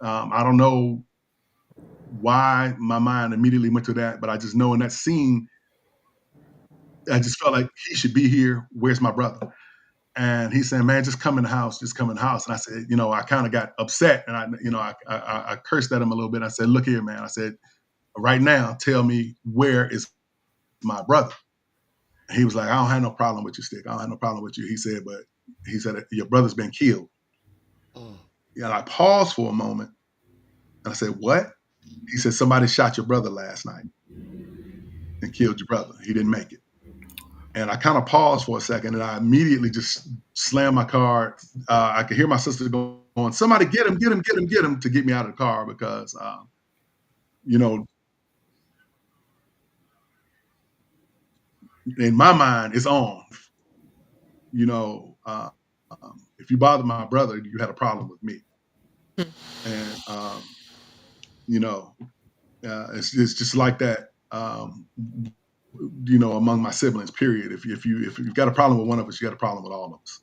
I don't know why my mind immediately went to that, but I just know in that scene, I just felt like he should be here. Where's my brother? And he's saying, "Man, just come in the house, just come in the house." And I said, I kind of got upset, and I cursed at him a little bit. I said, "Look here, man." I said, "Right now, tell me where is my brother." And he was like, "I don't have no problem with you, Stick. I don't have no problem with you." He said, "But he said your brother's been killed." Mm. Yeah, I paused for a moment, and I said, "What?" He said, "Somebody shot your brother last night and killed your brother. He didn't make it." And I kind of paused for a second, and I immediately just slammed my car. I could hear my sister going, "Somebody get him, get him, get him, get him," to get me out of the car because, you know, in my mind, it's on. You know, if you bother my brother, you had a problem with me. And, you know, it's just like that. Among my siblings, period. If you've got a problem with one of us, you got a problem with all of us.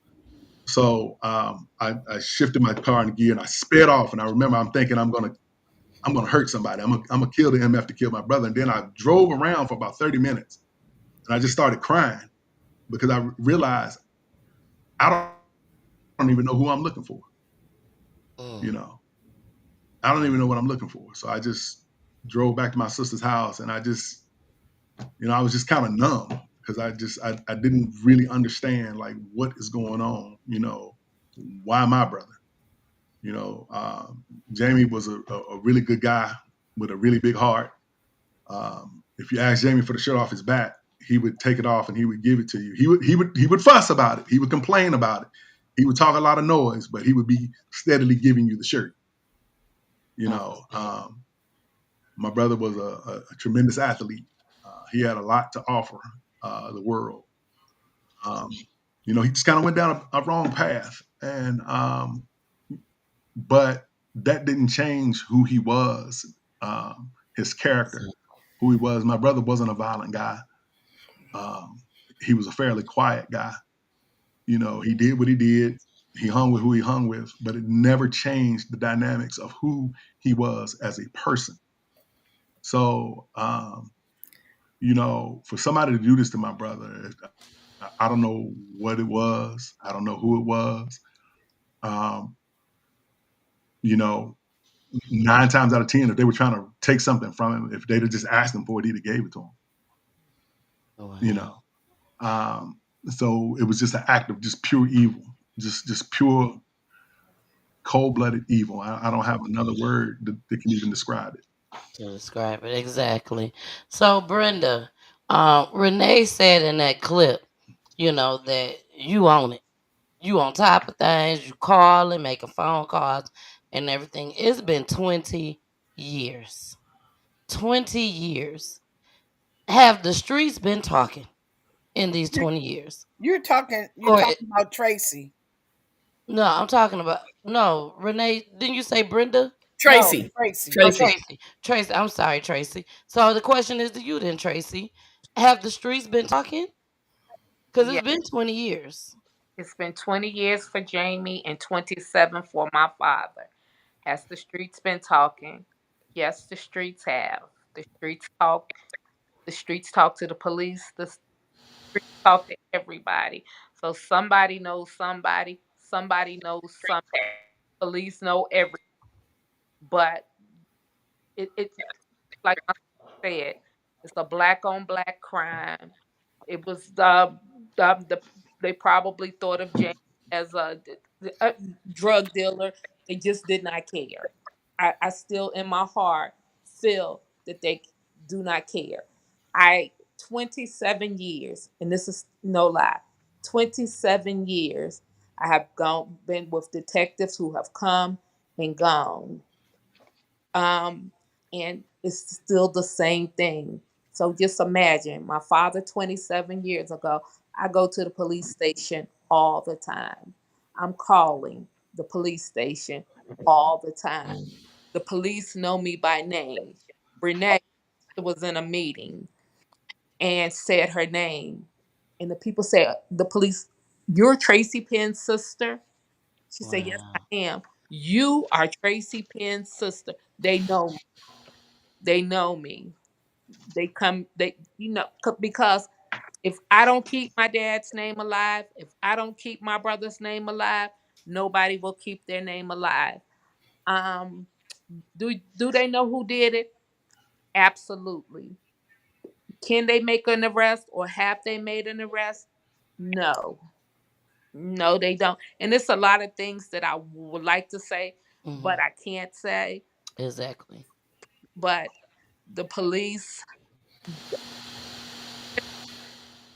So I shifted my car in gear and I sped off. And I remember I'm thinking I'm gonna hurt somebody. I'm gonna kill the MF to kill my brother. And then I drove around for about 30 minutes and I just started crying because I realized I don't even know who I'm looking for. Mm. You know, I don't even know what I'm looking for. So I just drove back to my sister's house and I was just kind of numb because I didn't really understand like what is going on. Why my brother? You know, Jamie was a really good guy with a really big heart. If you ask Jamie for the shirt off his back, he would take it off and he would give it to you. He would fuss about it. He would complain about it. He would talk a lot of noise, but he would be steadily giving you the shirt. You know, Understand. my brother was a tremendous athlete. He had a lot to offer the world. Um, he just kind of went down a wrong path, and but that didn't change who he was, his character, who he was. My brother wasn't a violent guy. Um, he was a fairly quiet guy. He did what he did. He hung with who he hung with, but it never changed the dynamics of who he was as a person. So, for somebody to do this to my brother, I don't know what it was. I don't know who it was. Um, you know, 9 times out of 10, if they were trying to take something from him, if they'd have just asked him for it, he'd have gave it to him. Oh, You wow. know, so it was just an act of just pure evil, just pure cold blooded evil. I don't have another word that can even describe it. To describe it exactly. So, Brenda, Renee said in that clip, that you own it. You on top of things. You calling, making phone calls, and everything. It's been 20 years. 20 years. Have the streets been talking in these You're, 20 years? you're Or talking about Tracy. no, I'm talking about no, Renee. Didn't you say Brenda? No. Tracy. Tracy. Oh, Tracy. Tracy. Tracy. I'm sorry, Tracy. So the question is to you then, Tracy. Have the streets been talking? Because Yeah, it's been 20 years. it's been 20 years for Jamie and 27 for my father. Has the streets been talking? Yes, the streets have. The streets talk. The streets talk to the police. The streets talk to everybody. So somebody knows somebody. Somebody knows some. Police know every. But it's like I said, it's a black on black crime. It was they probably thought of James as a drug dealer. They just did not care. I still in my heart feel that they do not care. I 27 years, and this is no lie. 27 years I have been with detectives who have come and gone, um, and it's still the same thing. So just imagine my father 27 years ago, I go to the police station all the time. I'm calling the police station all the time. The police know me by name. Renee was in a meeting. and said her name. And the people said, the police, "You're Tracy Penn's sister?" She said, "Yes, I Wow. am." "You are Tracy Penn's sister." They know me. They know me. They come, because if I don't keep my dad's name alive, if I don't keep my brother's name alive, nobody will keep their name alive. Um, do they know who did it? Absolutely. Can they make an arrest, or have they made an arrest? No. No, they don't. And it's a lot of things that I would like to say, Hmm. but I can't say. Exactly. But the police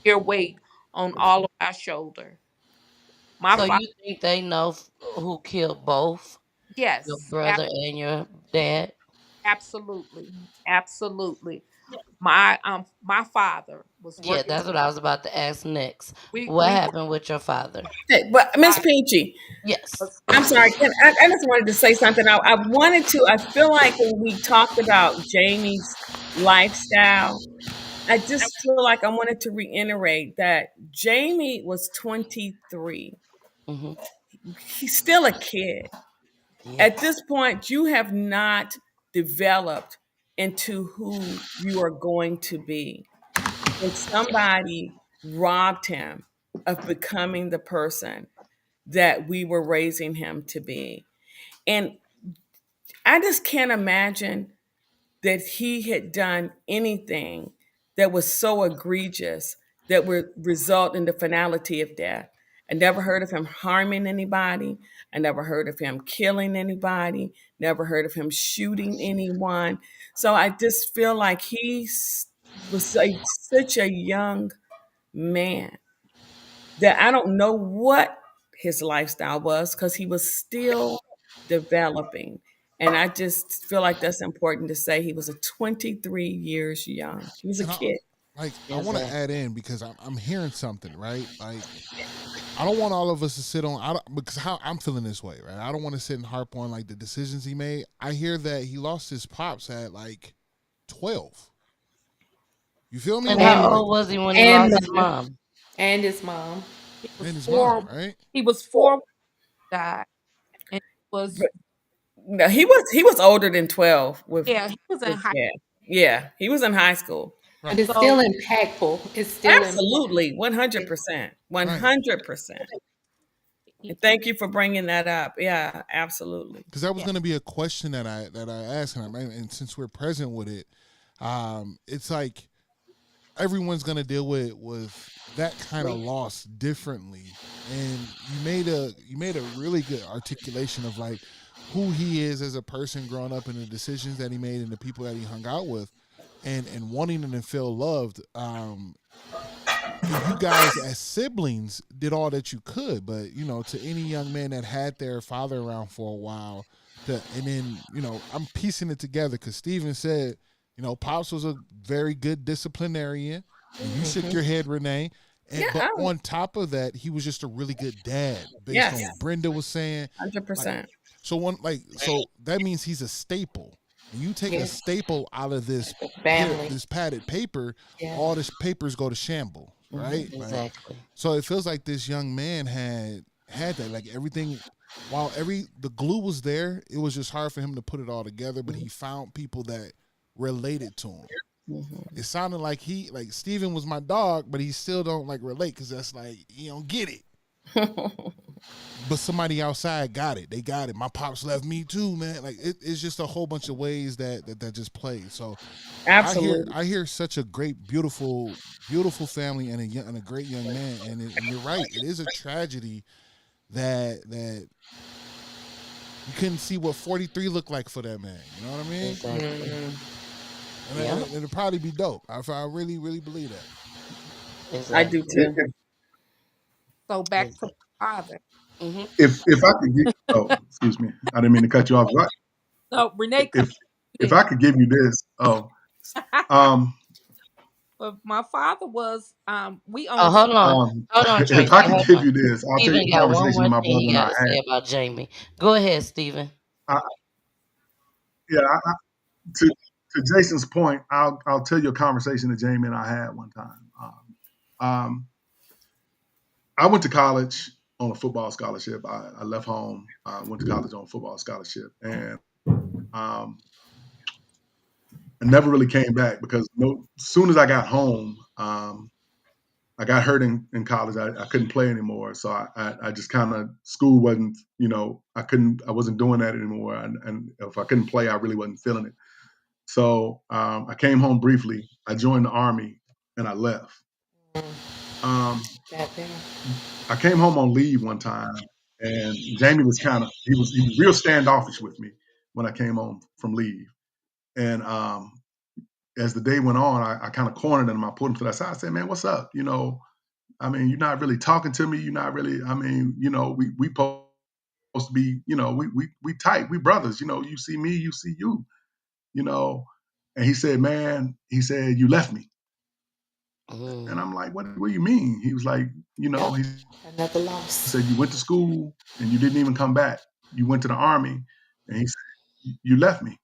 bear weight on all of our shoulder. My So father, you think they know who killed both your yes, brother and your dad? absolutely, absolutely. My father was Yeah, working. that's what I was about to ask next. What We happened with your father? Hey, but Miss my Peachy, Yes. was I'm sorry. I just wanted to say something. I wanted to. I feel like when we talked about Jamie's lifestyle, I just feel like I wanted to reiterate that Jamie was 23. Hmm. He's still a kid. Yeah. At this point, you have not developed into who you are going to be. And somebody robbed him of becoming the person that we were raising him to be. And I just can't imagine that he had done anything that was so egregious that would result in the finality of death. I never heard of him harming anybody. I never heard of him killing anybody. Never heard of him shooting anyone. So I just feel like was such a young man that I don't know what his lifestyle was because he was still developing. And I just feel like that's important to say. He was a 23 years young. He was a And kid. I want to Exactly. add in because I'm hearing something, right? Like, I don't want all of us to sit on, because how I'm feeling this way, right? I don't want to sit and harp on like the decisions he made. I hear that he lost his pops at like 12. You feel me? And how four. Like, old was he when he And lost his mother. mom? And his mom. He was and his mom, four. right? He was four when he died, and he was But no, he was older than 12 yeah, he was in with high. yeah. Yeah, he was in high school. But Right, it's So still impactful. It's still impactful. Absolutely, 100%. right. 100%. And thank you for bringing that up. Yeah, absolutely. Because that was yeah, going to be a question that I asked, and since we're present with it, it's like everyone's gonna deal with that kind of loss differently. And you made a really good articulation of like who he is as a person growing up and the decisions that he made and the people that he hung out with, and wanting them to feel loved. And you guys as siblings did all that you could, but to any young man that had their father around for a while, and then I'm piecing it together because Steven said, Pops was a very good disciplinarian, and you shook your head, Renee. Yeah, But on top of that, he was just a really good dad, based on yes, what Brenda was saying. Like, 100%. so that means he's a staple. When you take a Yes. staple out of Family. this padded paper, Yeah. all this papers go to shambles, Mhm. right? Like, Exactly. so it feels like this young man had that, like everything. While the glue was there, it was just hard for him to put it all together. But he found people that related to him. Mhm. It sounded like Steven was my dog, but he still don't like relate because that's like he don't get it. But somebody outside got it. They got it. My pops left me too, man. Like it's just a whole bunch of ways that just played. So Absolutely. I hear such a great, beautiful family and a great young man. And you're right. It is a tragedy that you couldn't see what 43 looked like for that man. You know what I mean? Exactly. And Yeah. it'll probably be dope. I really, really believe that. I do Exactly. too. so back to Exactly. my father. Hmm. If I could get, oh, excuse me, I didn't mean to cut you off. No, Renee cut If you if there. I could give you this, um, But my father was we Oh, owned hold on. Hold on, if I Tracy. could Hold give on. you this, I'll tell you Steven a got one conversation more my thing brother he and I got to say had. about Jamie. Go ahead, Steven. I, yeah, to, to Jason's point, I'll tell you a conversation that Jamie and I had one time. Um, I went to college on a football scholarship. I left home, went to college on a football scholarship, and I never really came back because as soon as I got home, I got hurt in college. I couldn't play anymore, so I just kind of school wasn't, I wasn't doing that anymore, and if I couldn't play, I really wasn't feeling it. So I came home briefly. I joined the army, and I left. That there. I came home on leave one time, and Jamie was he was real standoffish with me when I came home from leave. And as the day went on, I kind of cornered him. I pulled him to the side. I said, "Man, what's up? I mean, you're not really talking to me. You're not really. I mean, we supposed to be. We tight. We brothers. You see me, you see you. You know." And he said, "Man," he said, "you left me." And I'm like, "What do you mean?" He was like, Yep. he Another loss. said, "You went to school and you didn't even come back. You went to the army," and he said, "You left me."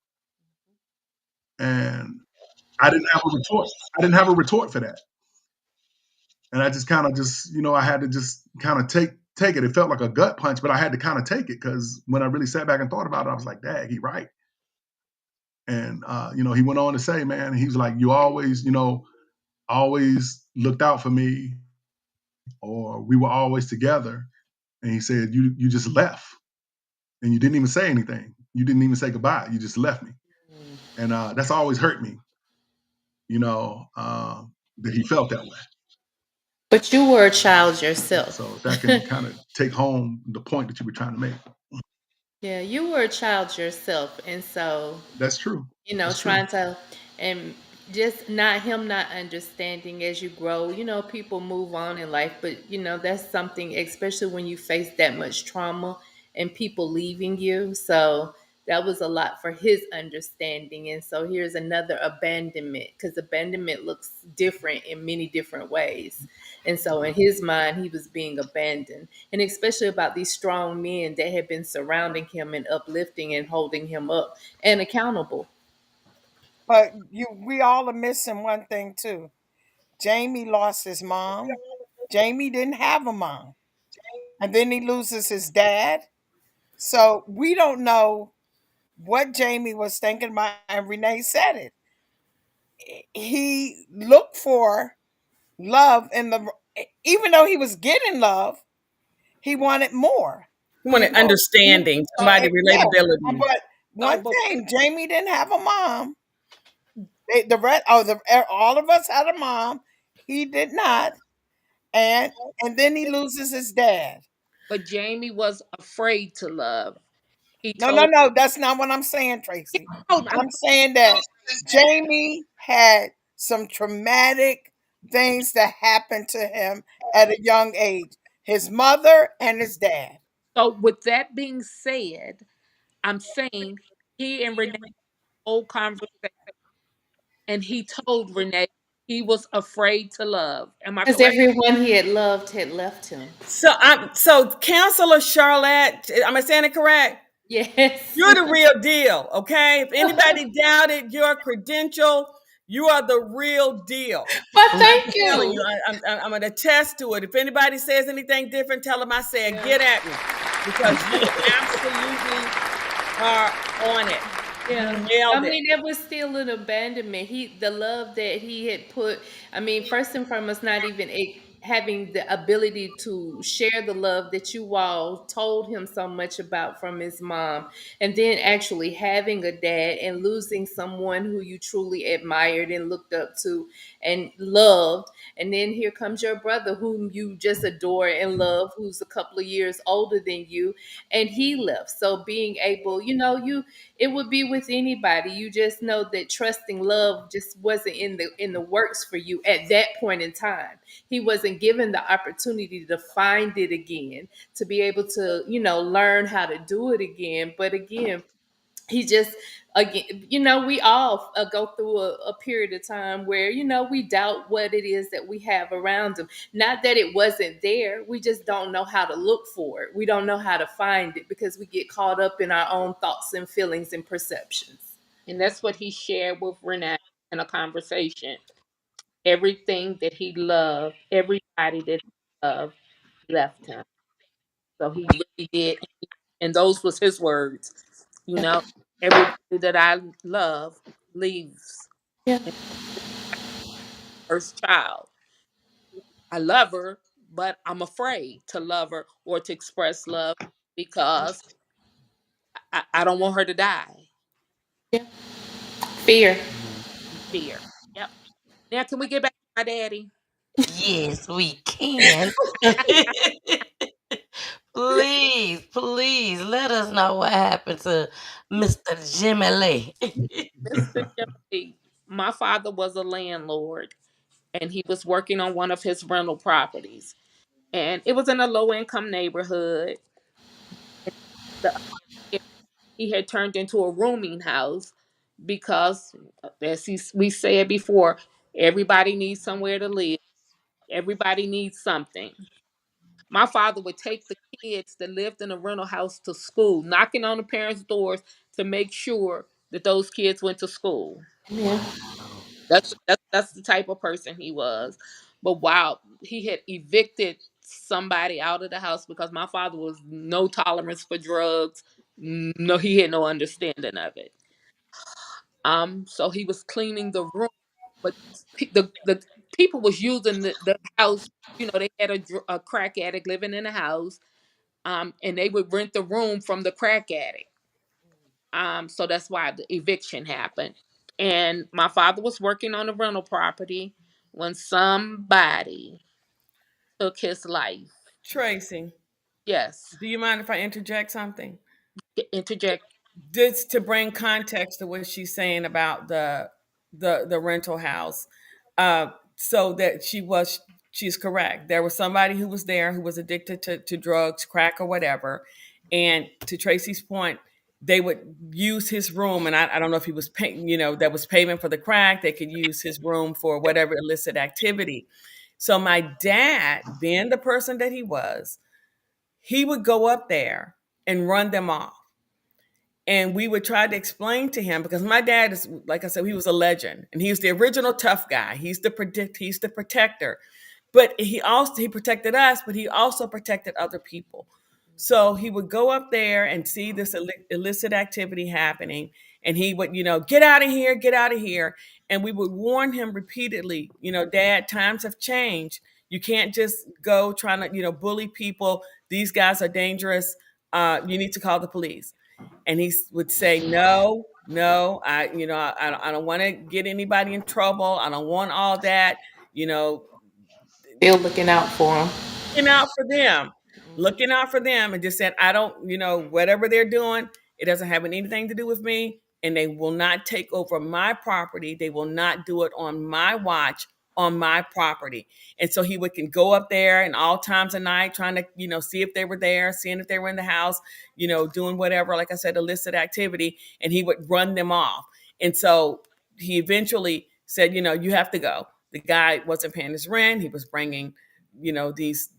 And I didn't have a retort. I didn't have a retort for that. And I just kind of I had to just kind of take it. It felt like a gut punch, but I had to kind of take it because when I really sat back and thought about it, I was like, "Dad, he right." And he went on to say, "Man," he's like, "You always looked out for me, or we were always together." And he said, "You just left, and you didn't even say anything. You didn't even say goodbye. You just left me." And that's always hurt me, that he felt that way. But you were a child yourself. So if that can kind of take home the point that you were trying to make. Yeah, you were a child yourself. And so, That's true. That's true. trying to, and just not him not understanding as you grow, people move on in life, but that's something, especially when you face that much trauma and people leaving you. So that was a lot for his understanding. And so here's another abandonment, because abandonment looks different in many different ways. And so in his mind, he was being abandoned. And especially about these strong men that had been surrounding him and uplifting and holding him up and accountable. But we all are missing one thing too. Jamie lost his mom. Jamie didn't have a mom. And then he loses his dad. So we don't know what Jamie was thinking about, and Renee said it. He looked for love in the even though he was getting love, he wanted more. You want an He understanding, somebody yeah. relatability. But So, one but thing, Jamie didn't have a mom. The rest, all of us had a mom. He did not, and then he loses his dad. but Jamie was afraid to love. He No, no, told. no. That's not what I'm saying, Tracy. Oh, I'm saying that Jamie had some traumatic things that happened to him at a young age. His mother and his dad. so with that being said, I'm saying he and Renee whole conversation, and he told Renee he was afraid to love. Am I Because correct? everyone he had loved had left him. So Counselor Charlotte, am I saying it correct? Yes. You're the real deal, okay? If anybody doubted your credential, you are the real deal. Well, I'm thank telling you. you, I'm going to attest to it. If anybody says anything different, tell them I said, Yeah. get at me, because you absolutely are on it. Yeah. You I nailed it. mean, it was still an abandonment. The love that he had put, I mean, first and foremost, not even having the ability to share the love that you all told him so much about from his mom, and then actually having a dad and losing someone who you truly admired and looked up to and loved. And then here comes your brother, whom you just adore and love, who's a couple of years older than you, and he left. So being able, it would be with anybody. You just know that trusting love just wasn't in the works for you at that point in time. He wasn't given the opportunity to find it again, to be able to, learn how to do it again. But again, he just, again, we all go through a period of time where, we doubt what it is that we have around him. Not that it wasn't there, we just don't know how to look for it. We don't know how to find it because we get caught up in our own thoughts and feelings and perceptions. And that's what he shared with Renee in a conversation. Everything that he loved, everybody that he loved left him. So he really did. And those was his words. You know, everybody that I love leaves. Yeah. And first child. I love her, but I'm afraid to love her or to express love because I don't want her to die. Yeah. Fear. Fear. Yep. Now can we get back to my daddy? Yes, we can. Please, please let us know what happened to Mr. Jimmy Lee. Mr. Jimmie, my father was a landlord and he was working on one of his rental properties. And it was in a low income neighborhood. The, he had turned into a rooming house because, we said before, everybody needs somewhere to live, everybody needs something. My father would take the kids that lived in a rental house to school, knocking on the parents' doors to make sure that those kids went to school. Yeah. That's the type of person he was. But wow, he had evicted somebody out of the house because my father was no tolerance for drugs. No, he had no understanding of it. So he was cleaning the room, but the people was using the house. You know, they had a crack addict living in the house, and they would rent the room from the crack addict. So that's why the eviction happened. And my father was working on a rental property when somebody took his life. Tracy, Yes, do you mind if I interject something? interject. Just to bring context to what she's saying about the rental house, so that she's correct. There was somebody who was there who was addicted to drugs, crack or whatever, and to Tracy's point, they would use his room, and I don't know if he was paying, that was payment for the crack. They could use his room for whatever illicit activity. So my dad, being the person that he was, he would go up there and run them off, and we would try to explain to him, because my dad is, like I said, he was a legend and he was the original tough guy. He's the protector, but he protected us, but he also protected other people. So he would go up there and see this illicit activity happening, and he would, get out of here, get out of here. And we would warn him repeatedly, Dad, times have changed. You can't just go trying to, bully people. These guys are dangerous. You need to call the police. And he would say, no, no, I don't want to get anybody in trouble. I don't want all that. you know Still looking out for them. looking out for them, looking out for them, and just said, I don't, whatever they're doing, it doesn't have anything to do with me, and they will not take over my property. They will not do it on my watch, on my property. And so he would can go up there and all times of night trying to, see if they were there, seeing if they were in the house, doing whatever, like I said, illicit activity, and he would run them off. And so he eventually said, you have to go. The guy wasn't paying his rent. He was bringing, these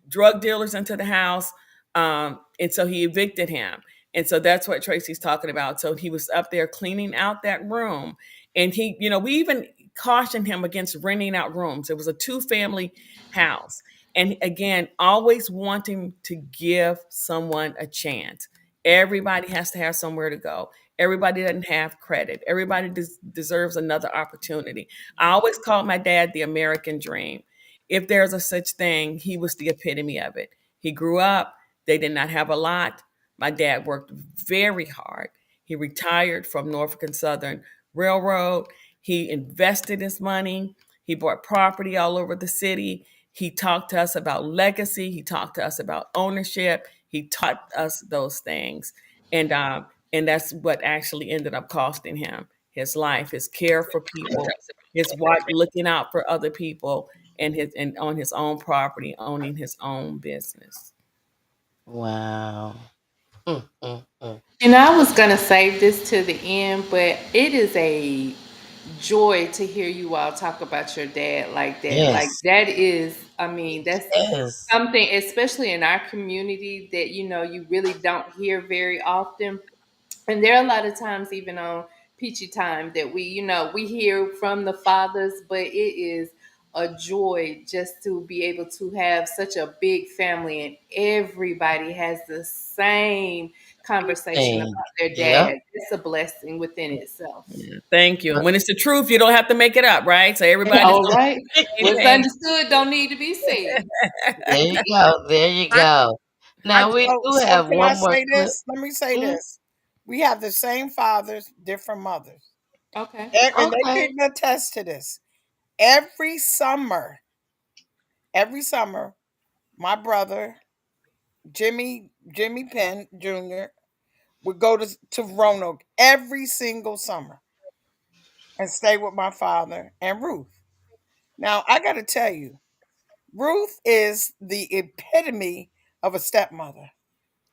drug dealers into the house. And so he evicted him. And so that's what Tracy's talking about. So he was up there cleaning out that room. And he, we even cautioned him against renting out rooms. It was a two-family house. And again, always wanting to give someone a chance. Everybody has to have somewhere to go. Everybody doesn't have credit. Everybody deserves another opportunity. I always called my dad the American dream. If there's a such thing, he was the epitome of it. He grew up, they did not have a lot. My dad worked very hard. He retired from Norfolk and Southern Railroad. He invested his money. He bought property all over the city. He talked to us about legacy. He talked to us about ownership. He taught us those things. And that's what actually ended up costing him his life, his care for people, his wife looking out for other people, and on his own property, owning his own business. Wow. Mm. And I was gonna save this to the end, but it is a joy to hear you all talk about your dad like that. Like Yes. that is, I mean, that's Yes. something, especially in our community, that you really don't hear very often. And there are a lot of times, even on Peachy Time that we hear from the fathers, but it is a joy just to be able to have such a big family and everybody has the same conversation Thing. about their Yep. dad. It's a blessing within itself. Yeah, thank you. And when it's the truth, you don't have to make it up, right? So everybody's All on right. the same What's page. understood don't need to be said. There you go. There you I, go. Now we do so have can I one more say clip. this? Let me say Mhm. this. We have the same fathers, different mothers. Okay. And they Okay. can attest to this. Every summer, my brother, Jimmie Penn Jr., would go to Roanoke every single summer and stay with my father and Ruth. Now, I got to tell you, Ruth is the epitome of a stepmother.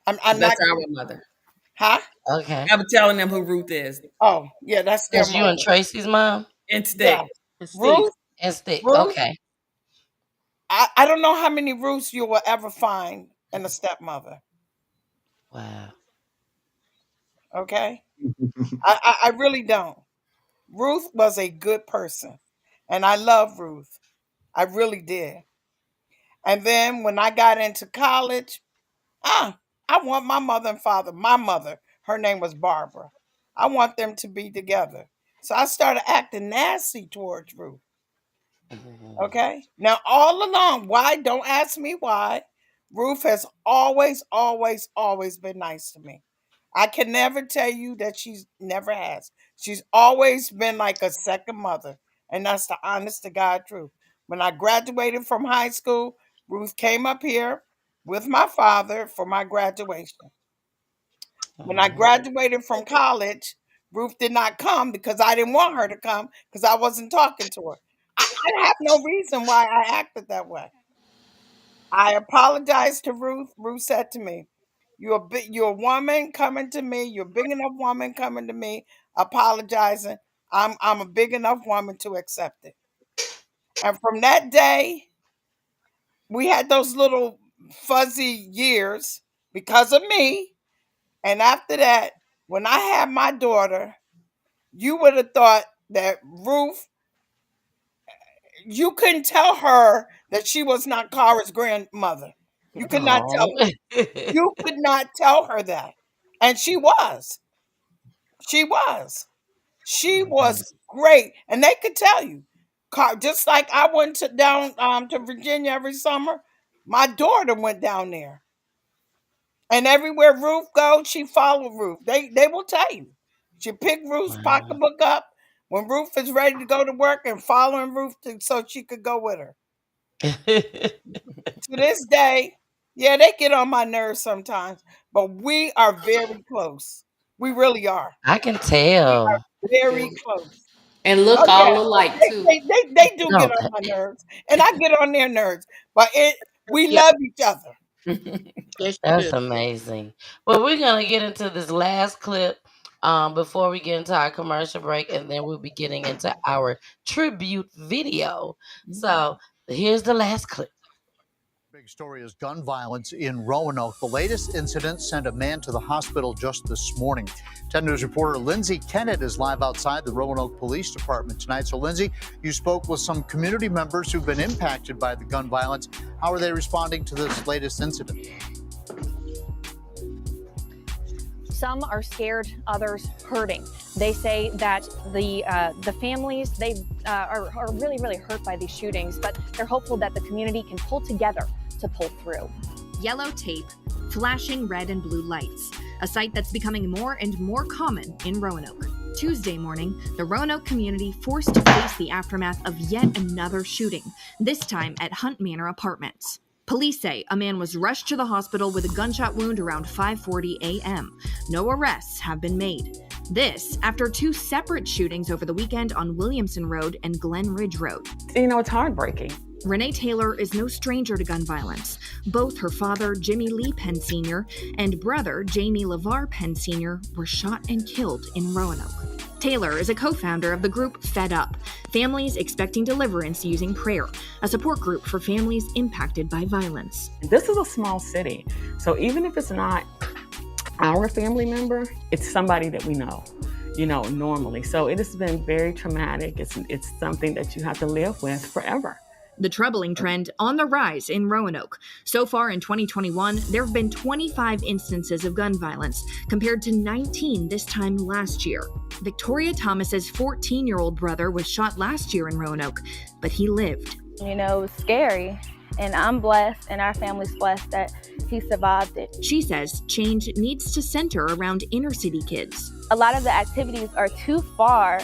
I'm not That's our kidding. mother. Huh? Okay. I'm telling them who Ruth is. Oh, yeah, that's their That's you mother. and Tracy's mom And Yeah. stick. And Steve. Ruth, and Stick. Ruth, Okay. I don't know how many Ruths you will ever find in a stepmother. Wow. Okay? I really don't. Ruth was a good person. And I love Ruth. I really did. And then when I got into college, I want my mother and father, my mother, her name was Barbara. I want them to be together. So I started acting nasty towards Ruth. Mhm. Okay. Now, all along, why? Don't ask me why. Ruth has always, always, always been nice to me. I can never tell you that she's never has. She's always been like a second mother. And that's the honest to God truth. When I graduated from high school, Ruth came up here with my father for my graduation. When I Mhm. graduated from college, Ruth did not come because I didn't want her to come because I wasn't talking to her. I have no reason why I acted that way. I apologized to Ruth. Ruth said to me, you're a woman coming to me. You're a big enough woman coming to me, apologizing. I'm a big enough woman to accept it." And from that day, we had those little fuzzy years because of me. And after that, when I had my daughter, you would have thought that Ruth, you couldn't tell her that she was not Cara's grandmother. You could not tell Oh. You could not tell her that. And she was. She was. She was great. And they could tell you. Just like I went down to Virginia every summer, my daughter went down there. And everywhere Ruth goes, she followed Ruth. They will tell you. She picked Ruth's Wow. pocketbook up when Ruth is ready to go to work and following Ruth so she could go with her. To this day, yeah, they get on my nerves sometimes, but we are very close. We really are. I can tell. Very close. And Oh look yeah, all alike too. they do get No, on my nerves, and I get on their nerves. But we Yeah. love each other. Yes, you that's do. amazing. Well, we're gonna get into this last clip before we get into our commercial break, and then we'll be getting into our tribute video. So here's the last clip. Big story is gun violence in Roanoke. The latest incident sent a man to the hospital just this morning. 10 News reporter Lindsay Kennett is live outside the Roanoke Police Department tonight. So, Lindsay, you spoke with some community members who've been impacted by the gun violence. How are they responding to this latest incident? Some are scared, others hurting. They say that the families are really, really hurt by these shootings, but they're hopeful that the community can pull together to pull through. Yellow tape, flashing red and blue lights, a sight that's becoming more and more common in Roanoke. Tuesday morning, the Roanoke community forced to face the aftermath of yet another shooting, this time at Hunt Manor Apartments. Police say a man was rushed to the hospital with a gunshot wound around 5:40 a.m. No arrests have been made. This after two separate shootings over the weekend on Williamson Road and Glen Ridge Road. It's heartbreaking. Renee Taylor is no stranger to gun violence. Both her father, Jimmie Lee Penn Sr., and brother, Jamie LeVar Penn Sr., were shot and killed in Roanoke. Taylor is a co-founder of the group Fed Up, Families Expecting Deliverance Using Prayer, a support group for families impacted by violence. This is a small city, so even if it's not our family member, it's somebody that we know. normally. So it has been very traumatic. It's something that you have to live with forever. The troubling trend on the rise in Roanoke. So far in 2021, there have been 25 instances of gun violence, compared to 19 this time last year. Victoria Thomas's 14-year-old brother was shot last year in Roanoke, but he lived. It was scary, and I'm blessed, and our family's blessed that he survived it. She says change needs to center around inner city kids. A lot of the activities are too far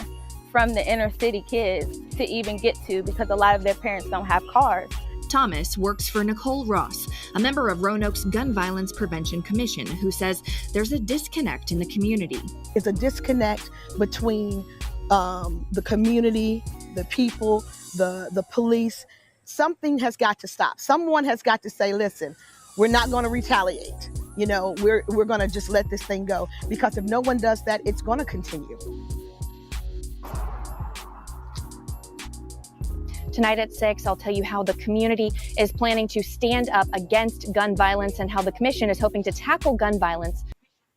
from the inner city kids to even get to because a lot of their parents don't have cars. Thomas works for Nicole Ross, a member of Roanoke's Gun Violence Prevention Commission, who says there's a disconnect in the community. It's a disconnect between the community, the people, the police. Something has got to stop. Someone has got to say, listen, we're not going to retaliate. We're going to just let this thing go, because if no one does that, it's going to continue. Tonight at 6, I'll tell you how the community is planning to stand up against gun violence and how the commission is hoping to tackle gun violence.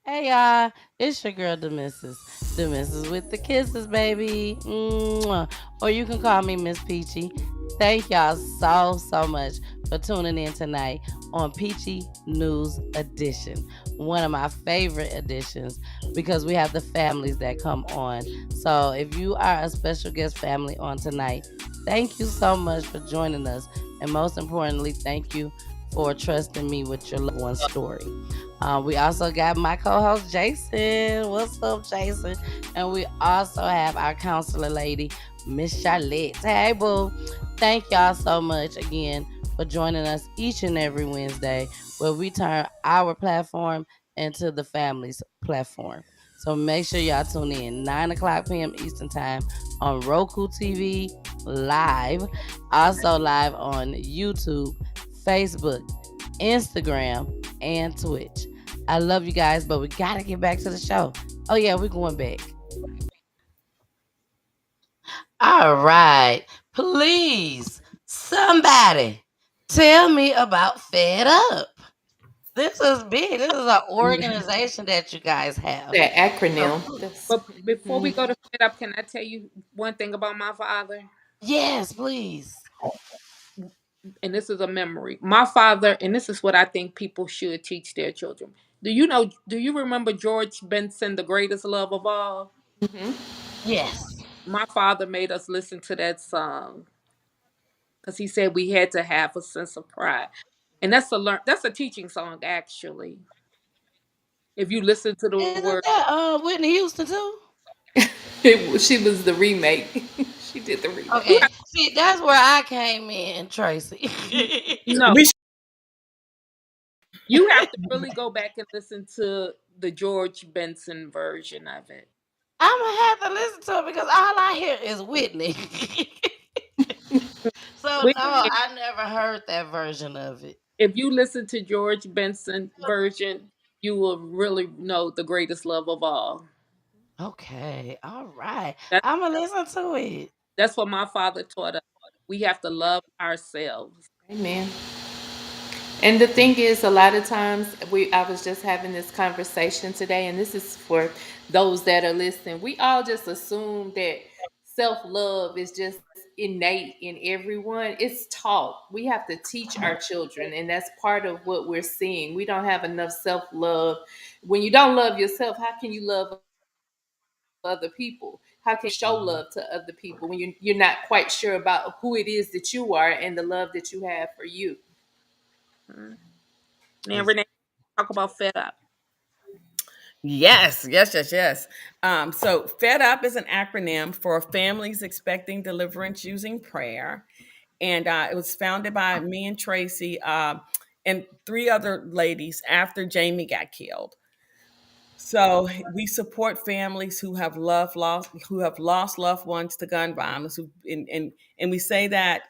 Hey y'all, it's your girl Demissus. Demissus with the kisses, baby. Mwah. Or you can call me Miss Peachy. Thank y'all so much for tuning in tonight on Peachy News Edition. One of my favorite editions, because we have the families that come on. So if you are a special guest family on tonight, thank you so much for joining us. And most importantly, thank you for trusting me with your loved one's story. We also got my co-host Jason. What's up, Jason? And we also have our counselor lady, Miss Charlotte. Hey, boo. Thank y'all so much again for joining us each and every Wednesday, where we turn our platform into the family's platform. So make sure y'all tune in 9 o'clock p.m. Eastern Time on Roku TV live, also live on YouTube, Facebook, Instagram, and Twitch. I love you guys, but we gotta get back to the show. Oh yeah, we're going back. All right. Please, somebody tell me about Fed Up. This is big. This is an organization that you guys have. That acronym. But before we go to Fed Up, can I tell you one thing about my father? Yes, please. And this is a memory. My father, and this is what I think people should teach their children. Do you remember George Benson, The Greatest Love of All? Yes. My father made us listen to that song because he said we had to have a sense of pride. And that's a teaching song, actually. If you listen to the Isn't word. that Whitney Houston too? She was the remake. She did the remake. Okay. See, that's where I came in, Tracy. No. You have to really go back and listen to the George Benson version of it. I'm gonna have to listen to it because all I hear is Whitney. So no, I never heard that version of it. If you listen to George Benson version, you will really know The Greatest Love of All. Okay, all right. I'm gonna listen to it. That's what my father taught us. We have to love ourselves. Amen. And the thing is, a lot of times I was just having this conversation today, and this is for those that are listening. We all just assume that self-love is just innate in everyone. It's taught. We have to teach our children, and that's part of what we're seeing. We don't have enough self-love. When you don't love yourself, how can you love other people? How can you show love to other people when you're not quite sure about who it is that you are and the love that you have for you? Now, Renee, talk about Fed Up. Yes. So Fed Up is an acronym for Families Expecting Deliverance Using Prayer. And it was founded by me and Tracy and 3 other ladies after Jamie got killed. So we support families who have lost loved ones to gun violence. And we say that,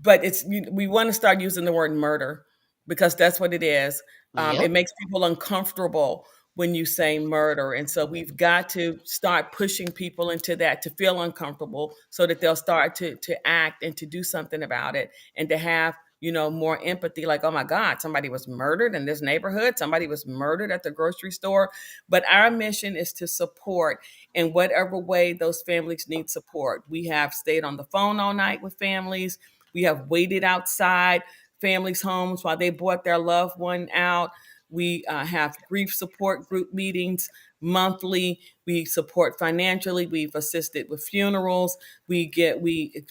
but we want to start using the word murder because that's what it is. It makes people uncomfortable when you say murder. And so we've got to start pushing people into that to feel uncomfortable so that they'll start to act and to do something about it and to have, more empathy, like, oh my God, somebody was murdered in this neighborhood, somebody was murdered at the grocery store. But our mission is to support in whatever way those families need support. We have stayed on the phone all night with families. We have waited outside families' homes while they brought their loved one out. We have grief support group meetings monthly. We support financially. We've assisted with funerals. We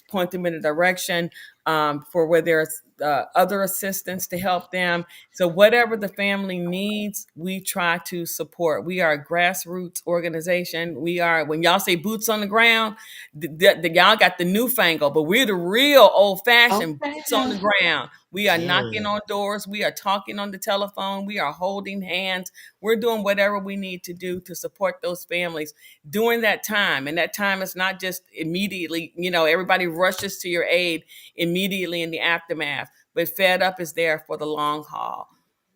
point them in a direction for where there's other assistance to help them. So whatever the family needs, we try to support. We are a grassroots organization. We are, when y'all say boots on the ground, y'all got the newfangled, but we're the real old fashioned boots on the ground. We are knocking on doors. We are talking on the telephone. We are holding hands. We're doing whatever we need to do to support those families during that time. And that time is not just immediately, everybody rushes to your aid immediately in the aftermath, but Fed Up is there for the long haul.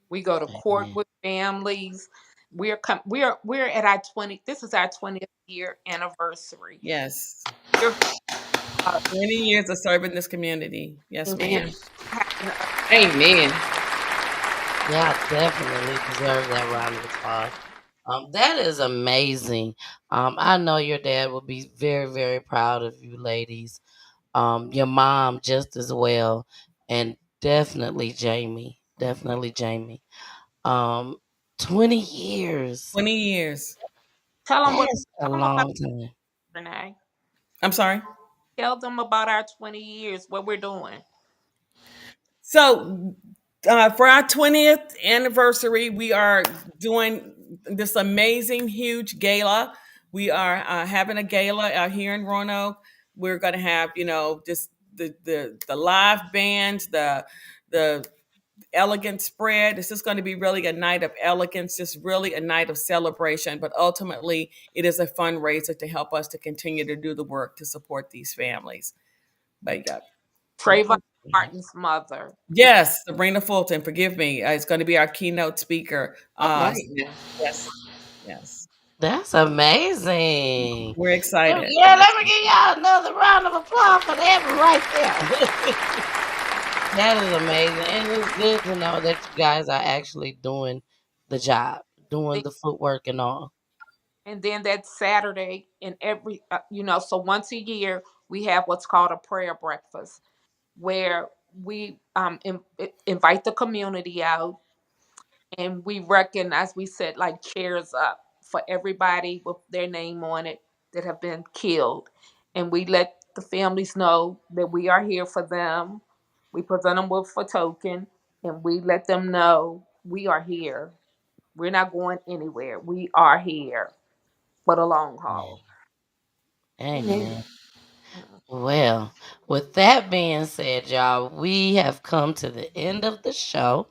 We go to court with families. We're at our 20. This is our 20th year anniversary. Yes. We're, 20 years of serving this community. Yes, and ma'am. Amen. Yeah, definitely deserve that round of applause. That is amazing. I know your dad will be very, very proud of you ladies. Your mom just as well, and definitely Jamie. Definitely Jamie. Um, 20 years. 20 years. Tell them That's a long time. Renee. I'm sorry. Tell them about our 20 years, what we're doing. So, for our 20th anniversary, we are doing this amazing, huge gala. We are having a gala out here in Roanoke. We're going to have, just the live bands, the elegant spread. This is going to be really a night of elegance, just really a night of celebration. But ultimately, it is a fundraiser to help us to continue to do the work to support these families. But yeah. Trayvon Martin's mother. Yes, Sabrina Fulton, forgive me. It's going to be our keynote speaker. Right. Yes, yes. That's amazing. We're excited. Yeah, let me give y'all another round of applause for that one right there. That is amazing. And it's good to know that you guys are actually doing the job, doing the footwork and all. And then that Saturday, in every, so once a year, we have what's called a prayer breakfast where we invite the community out and we recognize, we set like chairs up for everybody with their name on it that have been killed. And we let the families know that we are here for them. We present them with a token and we let them know we are here. We're not going anywhere. We are here for the long haul. Amen. Well, with that being said, y'all, we have come to the end of the show.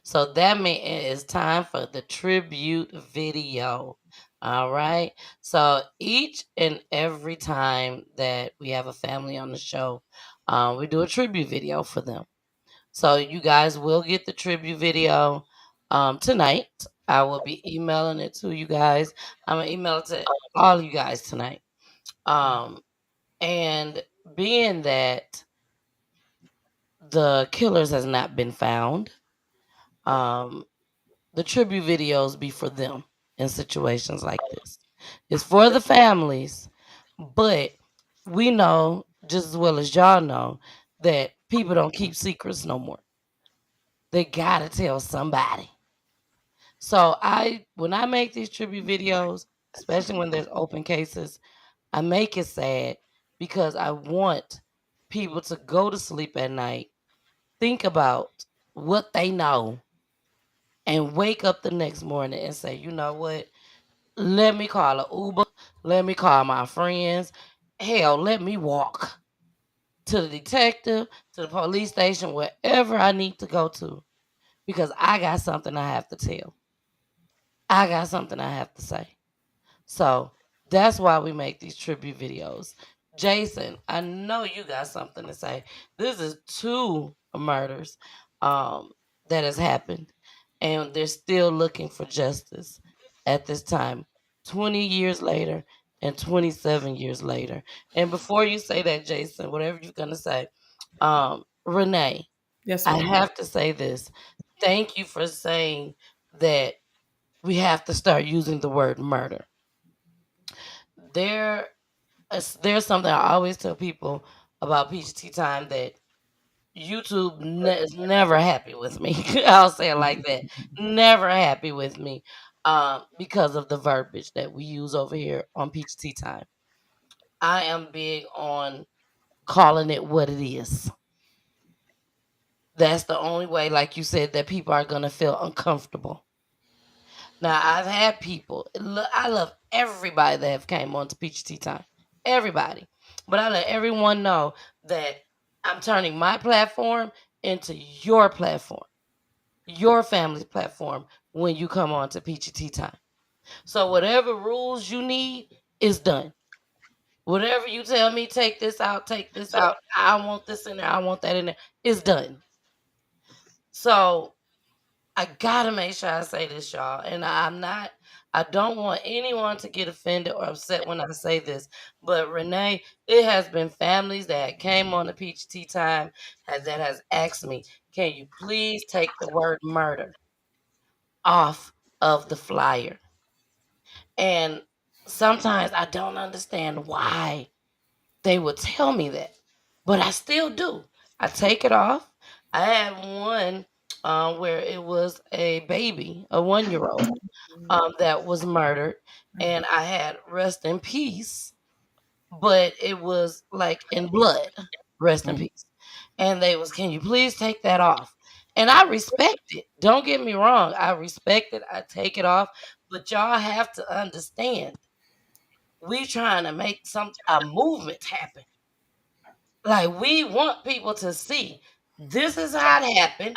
So that means it is time for the tribute video. All right. So each and every time that we have a family on the show, we do a tribute video for them. So you guys will get the tribute video tonight. I will be emailing it to you guys. I'm gonna email it to all you guys tonight. And being that the killers has not been found, the tribute videos be for them in situations like this. It's for the families, but we know just as well as y'all know that people don't keep secrets no more. They gotta tell somebody. So when I make these tribute videos, especially when there's open cases, I make it sad because I want people to go to sleep at night, think about what they know, and wake up the next morning and say, you know what? Let me call an Uber. Let me call my friends. Hell, let me walk to the detective, to the police station, wherever I need to go to, because I got something I have to tell. I got something I have to say. So that's why we make these tribute videos. Jason, I know you got something to say. This is 2 murders that has happened, and they're still looking for justice at this time, 20 years later and 27 years later. And before you say that, Jason, whatever you're gonna say, Renee, Yes, I ma'am. have to say this. Thank you for saying that we have to start using the word murder. There there's something I always tell people about Peach Tea Time that YouTube is never happy with me. I'll say it like that. Never happy with me because of the verbiage that we use over here on Peach Tea Time. I am big on calling it what it is. That's the only way, like you said, that people are going to feel uncomfortable. Now, I've had people, I love everybody that have came on to Peach Tea Time. Everybody. But I let everyone know that I'm turning my platform into your platform, your family's platform when you come on to Peachy Tea Time. So whatever rules you need is done. Whatever you tell me, take this out, take this out. I want this in there, I want that in there. It's done. So I gotta make sure I say this, y'all. And I don't want anyone to get offended or upset when I say this. But Renee, it has been families that came on the Peach Tea Time that has asked me, can you please take the word murder off of the flyer? And sometimes I don't understand why they would tell me that, but I still do. I take it off. I had one where it was a baby, a 1 year old, that was murdered, and I had rest in peace, but it was like in blood, rest in peace. And they was, can you please take that off? And I respect it. Don't get me wrong. I respect it. I take it off. But y'all have to understand, we trying to make a movement happen. Like, we want people to see this is how it happened.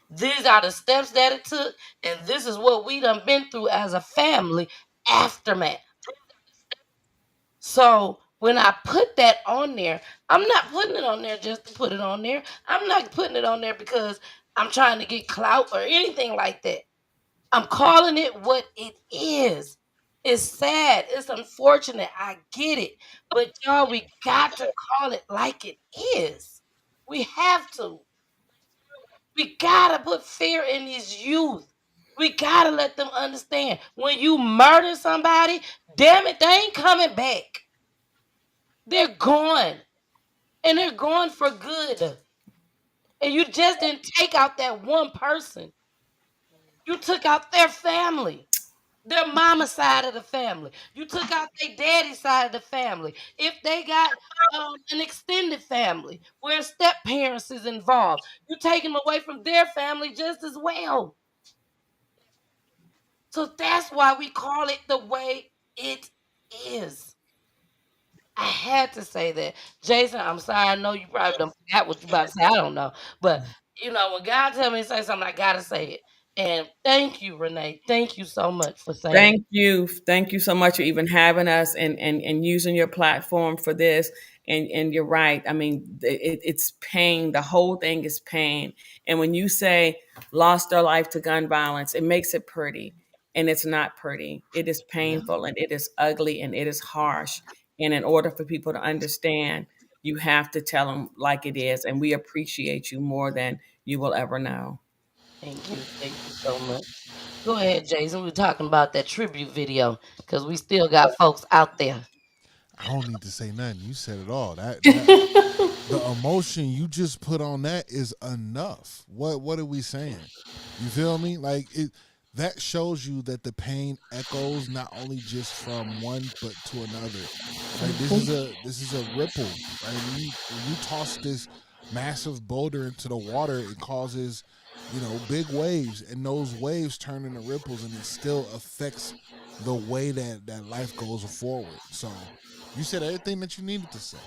These are the steps that it took, and this is what we done been through as a family aftermath. So when I put that on there, I'm not putting it on there just to put it on there. I'm not putting it on there because I'm trying to get clout or anything like that. I'm calling it what it is. It's sad. It's unfortunate. I get it. But y'all, we got to call it like it is. We have to. We gotta put fear in these youth. We gotta let them understand when you murder somebody, damn it, they ain't coming back. They're gone. And they're gone for good. And you just didn't take out that one person. You took out their family. Their mama side of the family. You took out their daddy side of the family. If they got an extended family where step parents is involved, you take them away from their family just as well. So that's why we call it the way it is. I had to say that. Jason, I'm sorry. I know you probably don't forgot what you about to say. I don't know. But when God tell me to say something, I gotta say it. And thank you, Renee. Thank you so much for saying it. Thank you. Thank you so much for even having us and using your platform for this. And you're right. I mean, it's pain. The whole thing is pain. And when you say lost their life to gun violence, it makes it pretty. And it's not pretty. It is Yeah. painful and it is ugly and it is harsh. And in order for people to understand, you have to tell them like it is. And we appreciate you more than you will ever know. Thank you. Thank you so much. Go ahead, Jason. We're talking about that tribute video because we still got folks out there. I don't need to say nothing. You said it all. That the emotion you just put on that is enough. What are we saying? You feel me? Like it that shows you that the pain echoes not only just from one but to another. Like this is a ripple, right? When you toss this massive boulder into the water, it causes, big waves, and those waves turn into ripples, and it still affects the way that life goes forward. So you said everything that you needed to say.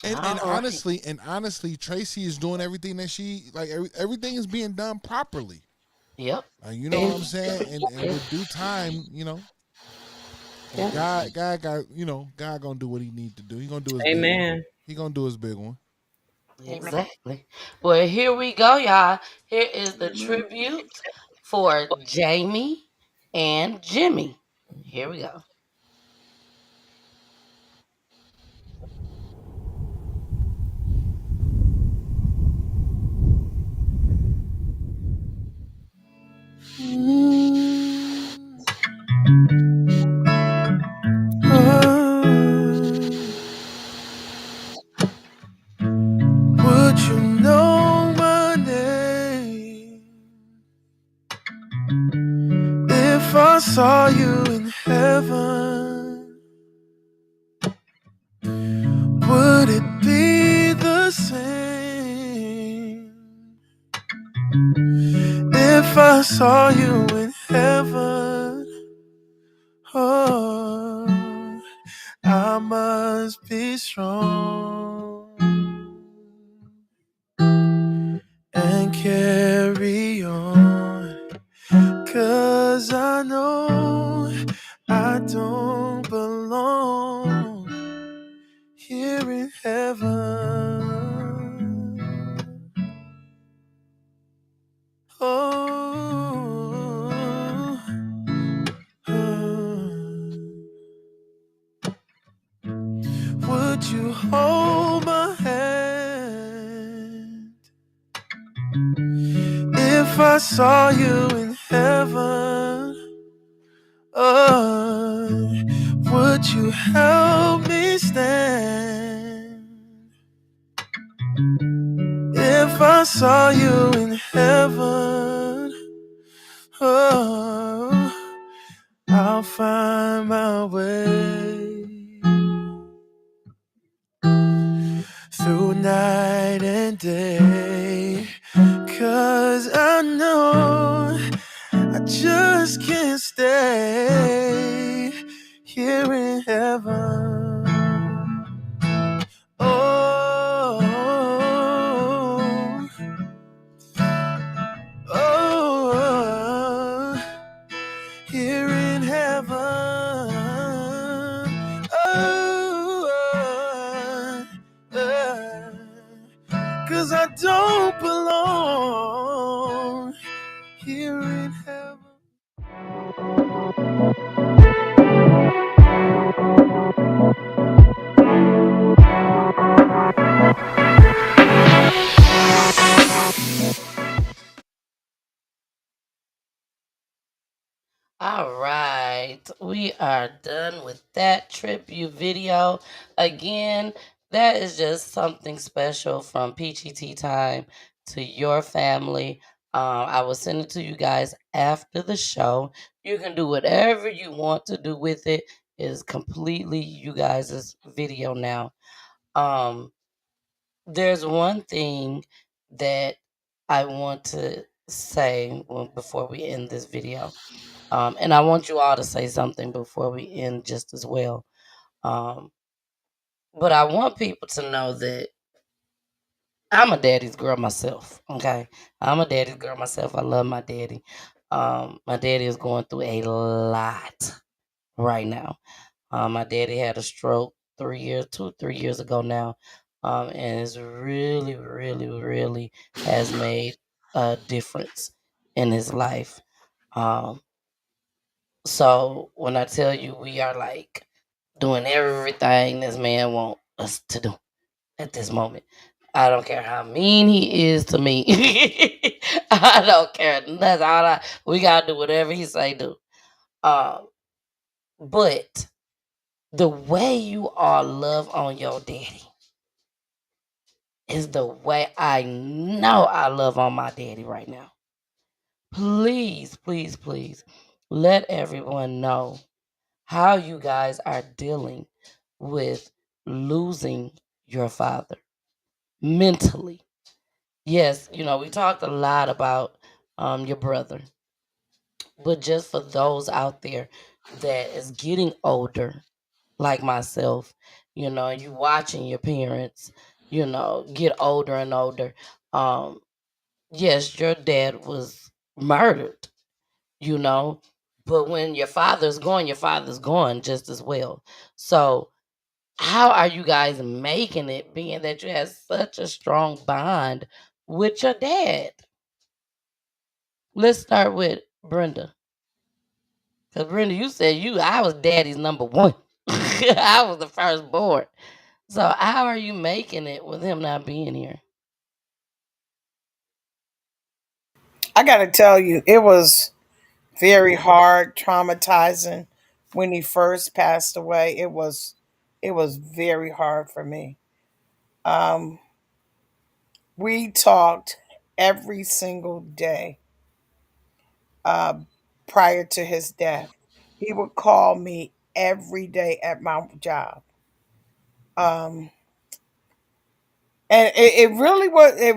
And All and right. honestly, tRACY is doing everything that she like. Everything is being done properly. Yep. You know what And I'm saying? And with due time, God got God gonna do what He need to do. He gonna do His big one. Amen. He gonna do His big one. exactly. Well, here we go, y'all. Here is the tribute for Jamie and Jimmie. Here we go. If I saw you in heaven, would it be the same? If I saw you in heaven, oh, I must be strong and carry on. 'Cause I know I don't belong here in heaven. Oh, would you hold my hand if I saw you in heaven? Oh, would you help me stand if I saw you in heaven? Oh, I'll find my way through night and day. 'Cause I know I just can't stay here in heaven. Oh, oh, here in heaven. Oh, 'cause I don't belong here in heaven. All right, we are done with that tribute video. Again, that is just something special from Peachy Tea Time to your family. I will send it to you guys after the show. You can do whatever you want to do with it. It is completely you guys' video now. Um, there's one thing that I want to say before we end this video. And I want you all to say something before we end just as well. Um, but I want people to know that I'm a daddy's girl myself. Okay. I'm a daddy's girl myself. I love my daddy. My daddy is going through a lot right now. My daddy had a stroke 3 years ago now. And it's really, really, really has made a difference in his life. Um, So when I tell you we are like doing everything this man want us to do at this moment, I don't care how mean he is to me. I don't care nothing. We gotta do whatever he say do. Um, but the way you all love on your daddy is the way I know I love on my daddy right now. Please, please, please let everyone know how you guys are dealing with losing your father mentally. Yes, we talked a lot about your brother, but just for those out there that is getting older, like myself, you watching your parents, get older and older. Um, yes, your dad was murdered, you know, but when your father's gone just as well. So how are you guys making it being that you have such a strong bond with your dad? Let's start with Brenda. Because Brenda, you said I was daddy's number one. I was the firstborn. So how are you making it with him not being here? I got to tell you, it was very hard, traumatizing when he first passed away. It was very hard for me. Um, we talked every single day, uh, prior to his death. He would call me every day at my job. Um, and it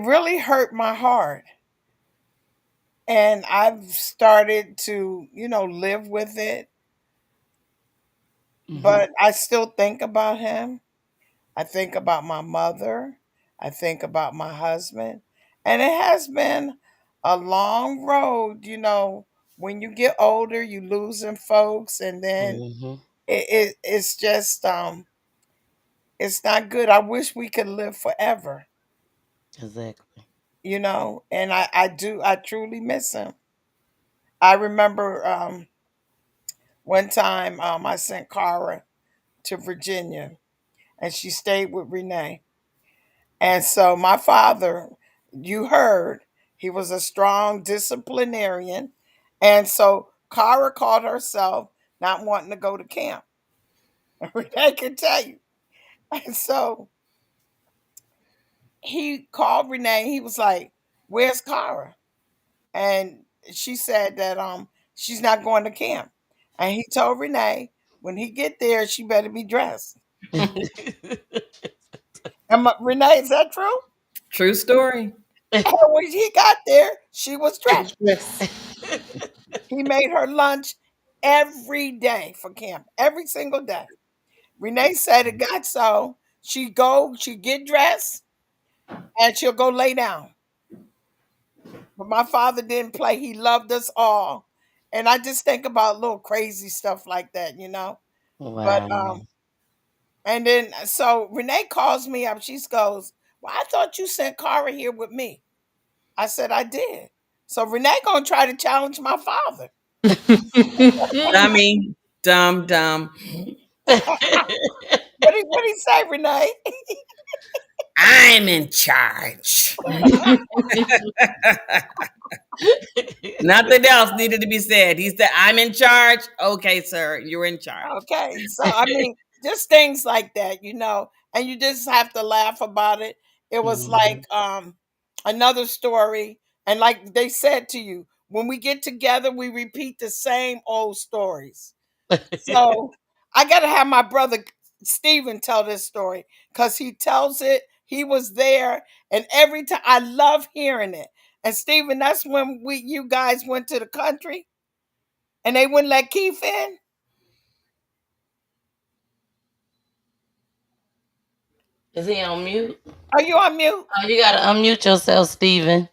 really hurt my heart. And I've started to, live with it, Mhm. but I still think about him. I think about my mother. I think about my husband. And it has been a long road, when you get older, you losing folks, and then Mhm. it's just it's not good. I wish we could live forever, Exactly. and I truly miss him. I remember one time I sent Cara to Virginia and she stayed with Renee. And so my father, you heard, he was a strong disciplinarian. And so Cara called herself not wanting to go to camp. Renee can tell you. And so he called Renee. He was like, "Where's Cara?" And she said that she's not going to camp. And he told Renee when he get there, she better be dressed. And Renee, is that true? True story. And when he got there, she was dressed. Yes. He made her lunch every day for camp, every single day. Renee said it got so she get dressed and she'll go lay down. But my father didn't play. He loved us all. And I just think about little crazy stuff like that. But Wow. and then so Renee calls me up. She goes, "Well, I thought you sent Cara here with me." I said I did. So Renee gonna try to challenge my father. Dummy. Dumb, dumb. What he say, Renee? I'm in charge. Nothing else needed to be said. He said, I'm in charge. Okay, sir, you're in charge. Okay, so I mean, just things like that, and you just have to laugh about it. It was like Mhm. another story, and like they said to you, when we get together, we repeat the same old stories. So I got to have my brother Steven tell this story because he tells it. He was there, and every time I love hearing it. And Steven, that's when you guys went to the country, and they wouldn't let Keith in. Is he on mute? Are you on mute? Oh, you gotta unmute yourself, Steven.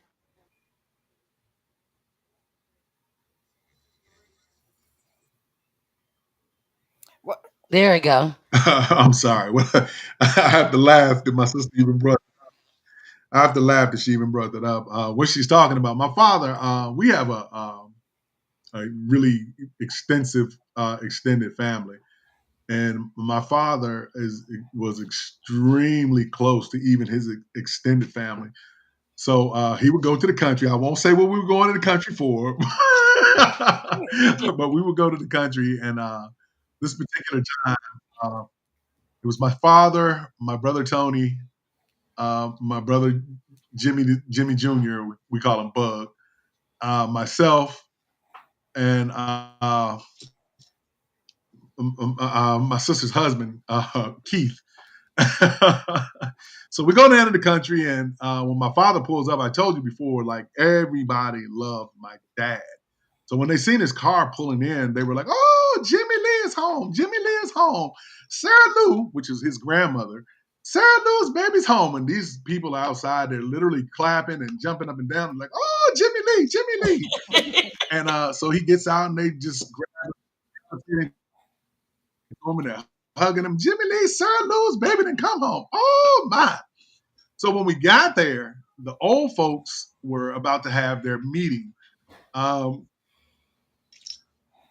What? There we go. I'm sorry. I have to laugh that my sister even brought. I have to laugh that she even brought that up. What she's talking about. My father. We have a really extensive, extended family, and my father was extremely close to even his extended family. So he would go to the country. I won't say what we were going to the country for, but we would go to the country. And this particular time, uh, it was my father, my brother Tony, my brother Jimmie Jr. We call him Bug, myself, and my sister's husband, Keith. So we go down to the country, and when my father pulls up, I told you before, like everybody loved my dad. So when they seen his car pulling in, they were like, "Oh, Jimmie Lee is home! Jimmie Lee is home! Sarah Lou, which is his grandmother, Sarah Lou's baby's home!" And these people outside, they're literally clapping and jumping up and down, like, "Oh, Jimmie Lee, Jimmie Lee!" And so he gets out, and they just grab him and they're hugging him. "Jimmie Lee, Sarah Lou's baby didn't come home. Oh my!" So when we got there, the old folks were about to have their meeting. Um,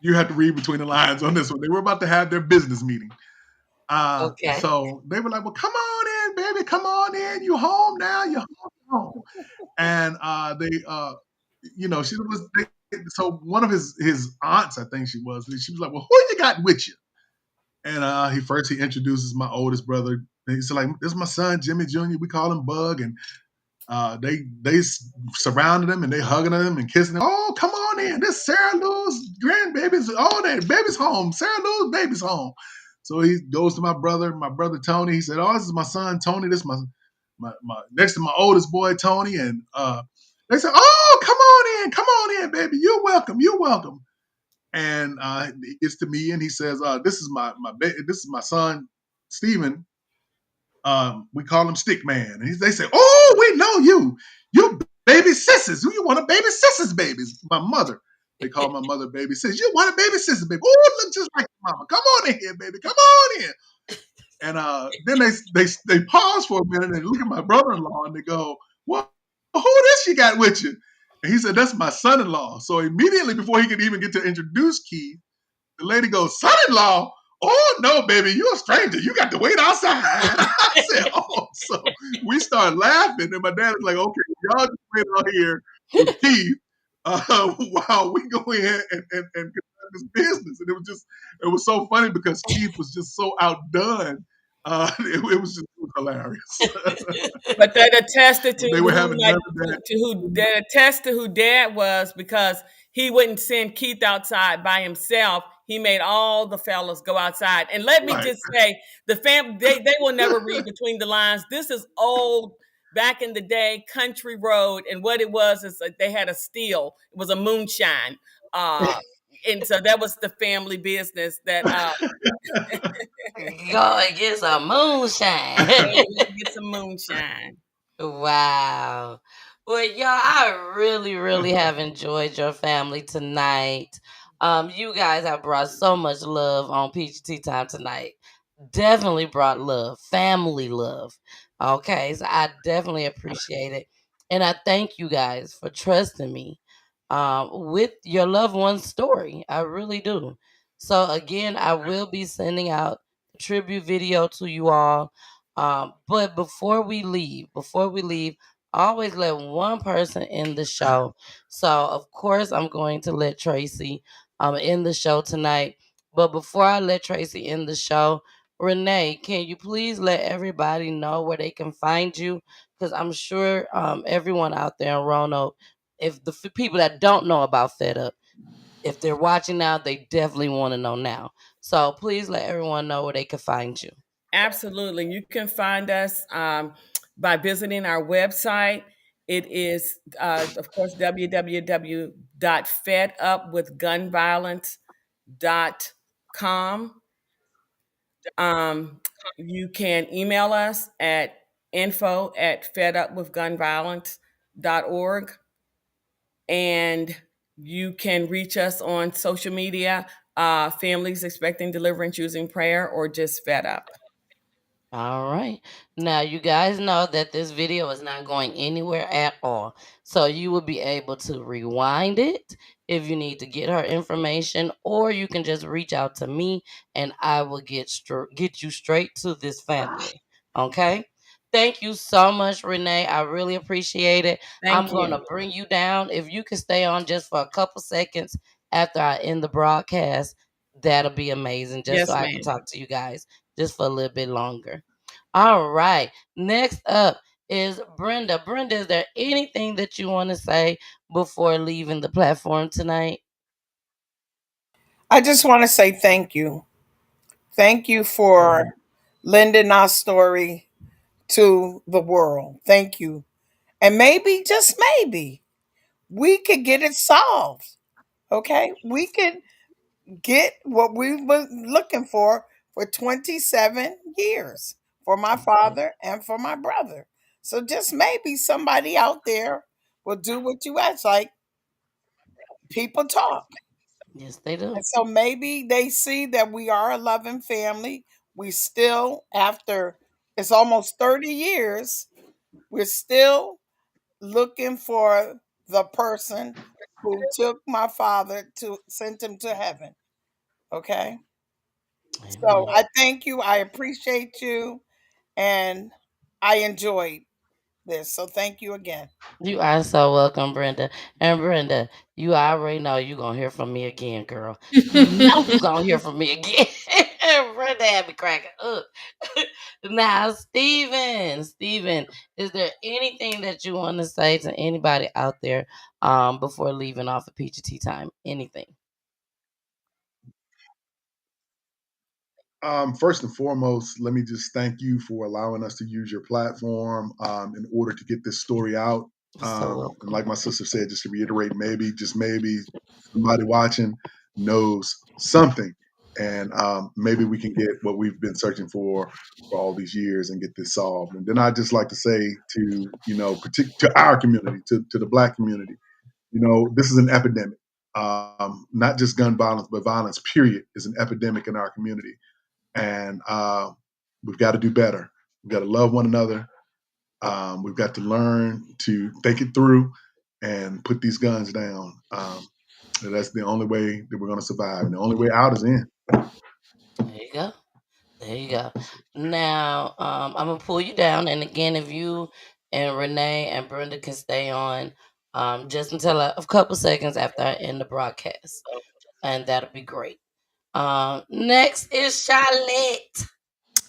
you have to read between the lines on this one. They were about to have their business meeting. Okay. So they were like, "Well, come on in, baby. Come on in. You home now. You home." And she was. So one of his aunts, I think she was like, "Well, who you got with you?" And he introduces my oldest brother. And he's like, "This is my son, Jimmie Jr. We call him Bug." And They surrounded him and they hugging him and kissing him. Oh, come on in. This Sarah Lou's grandbabies. Oh, that baby's home. Sarah Lou's baby's home. So he goes to my brother Tony. He said, "Oh, this is my son Tony. This is my next to my oldest boy Tony." And they said, "Oh, come on in, baby. You're welcome. You're welcome." And he gets to me and he says, "This is this is my son Stephen. We call him Stick Man." And they say, "Oh, we know you. You baby sisters. You want a baby sisters babies." My mother. They call my mother baby sis. You want a baby sisters baby? Oh, look just like your mama. Come on in here, baby. Come on in. And then they pause for a minute and look at my brother-in-law and they go, "Well, who this you got with you?" And he said, "That's my son-in-law." So immediately before he could even get to introduce Keith, the lady goes, "Son-in-law? Oh no, baby, you're a stranger. You got to wait outside." I said, "Oh." So we start laughing, and my dad was like, "Okay, y'all just wait out here with Keith while we go in and conduct this business." And it was so funny because Keith was just so outdone. It was hilarious. But that attested to They were who having like none of that. to who that attest to who Dad was because he wouldn't send Keith outside by himself. He made all the fellas go outside. And let me Right. just say, the fam they will never read between the lines. This is old back in the day, country road, and what it was is they had a steel. It was a moonshine. And so that was the family business that Go and get some moonshine. get some moonshine. Wow. Well, y'all, I really, really have enjoyed your family tonight. You guys have brought so much love on Peachy Tea Time tonight. Definitely brought love, family love. Okay, so I definitely appreciate it. And I thank you guys for trusting me with your loved one's story. I really do. So, again, I will be sending out a tribute video to you all. But before we leave, always let one person in the show. So, of course, I'm going to let Tracy in the show tonight. But before I let Tracy in the show, Renee, can you please let everybody know where they can find you? Because I'm sure everyone out there in Roanoke, if the people that don't know about Fed Up, if they're watching now, they definitely want to know now. So please let everyone know where they can find you. Absolutely. You can find us by visiting our website. It is, of course, www.fedupwithgunviolence.com. You can email us at info@fedupwithgunviolence.org. And you can reach us on social media, Families Expecting Deliverance Using Prayer, or just Fed Up. All right. Now, you guys know that this video is not going anywhere at all. So you will be able to rewind it if you need to get her information, or you can just reach out to me and I will get you straight to this family. Okay? Thank you so much, Renee. I really appreciate it. I'm Thank going to you. bring you down. If you can stay on just for a couple seconds after I end the broadcast, that'll be amazing, just so Yes, I can ma'am. talk to you guys just for a little bit longer. All right. Next up is Brenda. Brenda, is there anything that you want to say before leaving the platform tonight? I just want to say thank you. Thank you for lending our story to the world. Thank you. And maybe, just maybe, we could get it solved. Okay? We could get what we were looking for 27 years for my father and for my brother. So just maybe somebody out there will do what you ask. Like, people talk. Yes, they do. And so maybe they see that we are a loving family. We still, after it's almost 30 years, we're still looking for the person who took my father to sent him to heaven. Okay. So Amen. I thank you. I appreciate you. And I enjoyed this. So thank you again. You are so welcome, Brenda. And Brenda, you already know you're going to hear from me again, girl. You know you're going to hear from me again. Renee be cracking up. Now, Steven, is there anything that you want to say to anybody out there before leaving off of Peachy Tea Time? Anything? First and foremost, let me just thank you for allowing us to use your platform in order to get this story out. You're so And welcome. like my sister said, just to reiterate, maybe, just maybe, somebody watching knows something, and maybe we can get what we've been searching for all these years and get this solved. And then I just like to say to to our community, to the Black community, this is an epidemic. Not just gun violence, but violence. Period is an epidemic in our community, and we've got to do better. We've got to love one another. We've got to learn to think it through and put these guns down. And that's the only way that we're going to survive, and the only way out is in. There you go. There you go. Now, I'm gonna pull you down, and again, if you and Renee and Brenda can stay on, just until a couple seconds after I end the broadcast, and that'll be great. Next is Charlotte.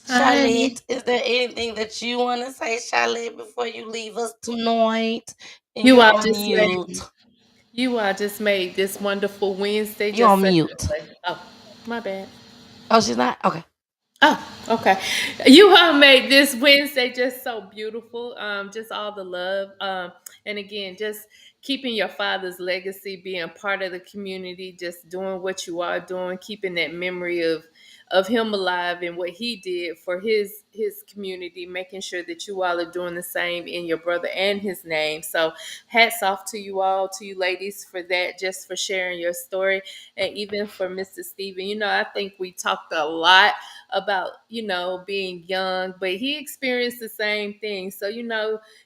Hi. Charlotte, is there anything that you want to say, Charlotte, before you leave us tonight? And You you're all on just mute. made this wonderful Wednesday You're just on such mute. oh, my bad. Oh, she's not? Okay. Oh, okay. You all made this Wednesday just so beautiful. Just all the love. And again, just keeping your father's legacy, being part of the community, just doing what you are doing, keeping that memory of him alive and what he did for his community, making sure that you all are doing the same in your brother and his name. So hats off to you all, to you ladies for that, just for sharing your story. And even for Mr. Steven, I think we talked a lot about being young, but he experienced the same thing. So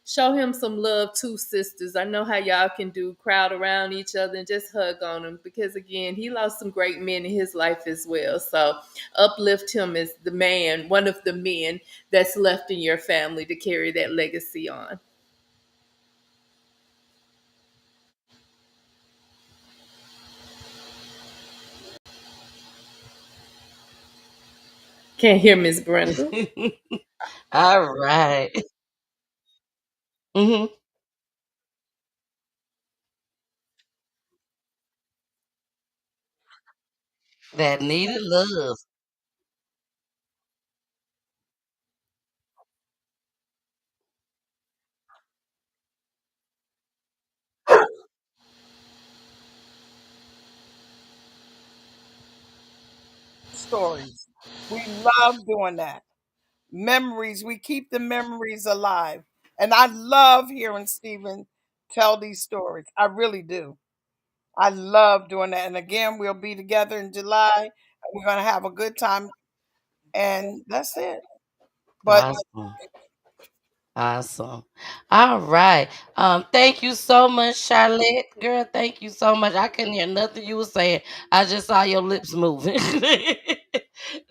show him some love too, sisters. I know how y'all can do, crowd around each other and just hug on him, because again, he lost some great men in his life as well. So uplift him as the man, one of the men that's left in your family to carry that legacy on. Can't hear Miss Brenda. All right. Hmm. That needed love. Stories. We love doing that. Memories. We keep the memories alive. And I love hearing Stephen tell these stories. I really do. I love doing that. And again, we'll be together in July. And we're going to have a good time. And that's it. But Awesome. Awesome. All right. Thank you so much, Charlotte. Girl, thank you so much. I couldn't hear nothing you were saying. I just saw your lips moving.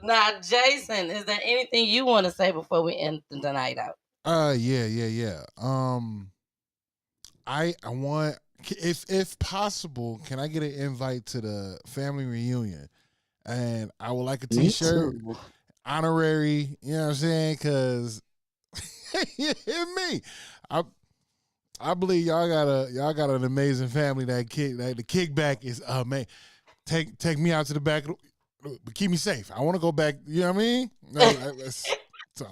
Now, Jason, is there anything you want to say before we end the night out? Yeah. I want, if possible, can I get an invite to the family reunion? And I would like a Me T-shirt, too. honorary. You know what I'm saying? Because you hear me. I I believe y'all got an amazing family. That the kickback is man. Take me out to the back, but keep me safe. I want to go back. You know what I mean? So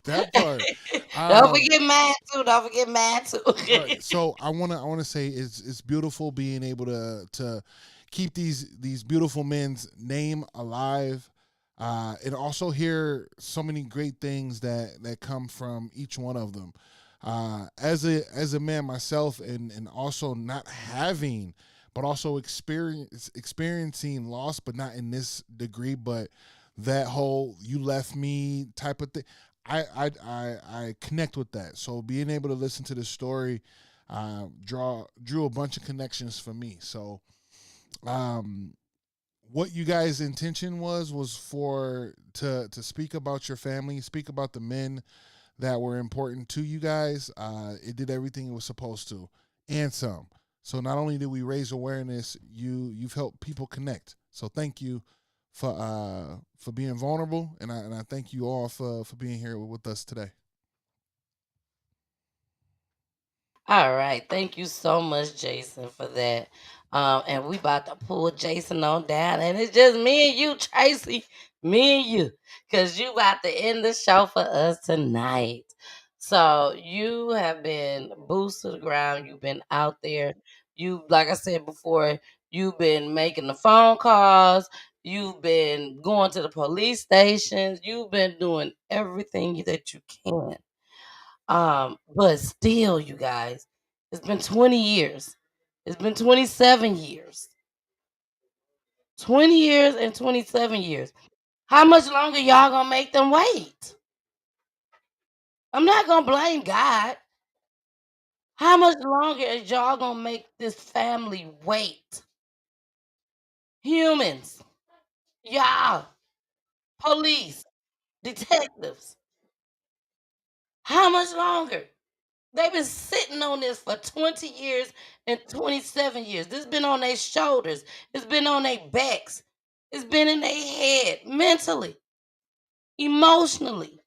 that part. Don't Um, forget mine too. Don't forget mine too. right. So I wanna say it's beautiful being able to keep these beautiful men's name alive. And also hear so many great things that come from each one of them. As a man myself, and also not having, but also experiencing loss, but not in this degree, but that whole "you left me" type of thing. I connect with that. So being able to listen to the story, drew a bunch of connections for me. So um, what you guys' intention was for to speak about your family, speak about the men that were important to you guys. It did everything it was supposed to, and some. So not only did we raise awareness, you've helped people connect. So thank you for being vulnerable, and I thank you all for being here with us today. All right. Thank you so much, Jason, for that. And we about to pull Jason on down. And it's just me and you, Tracy. Me and you. Because you about to end the show for us tonight. So you have been boots to the ground. You've been out there. You, like I said before, you've been making the phone calls. You've been going to the police stations. You've been doing everything that you can. But still, you guys, it's been 20 years. It's been 27 years. 20 years and 27 years. How much longer y'all gonna make them wait? I'm not gonna blame God. How much longer is y'all gonna make this family wait? Humans, y'all, police, detectives. How much longer? They've been sitting on this for 20 years and 27 years. This has been on their shoulders. It's been on their backs. It's been in their head, mentally, emotionally.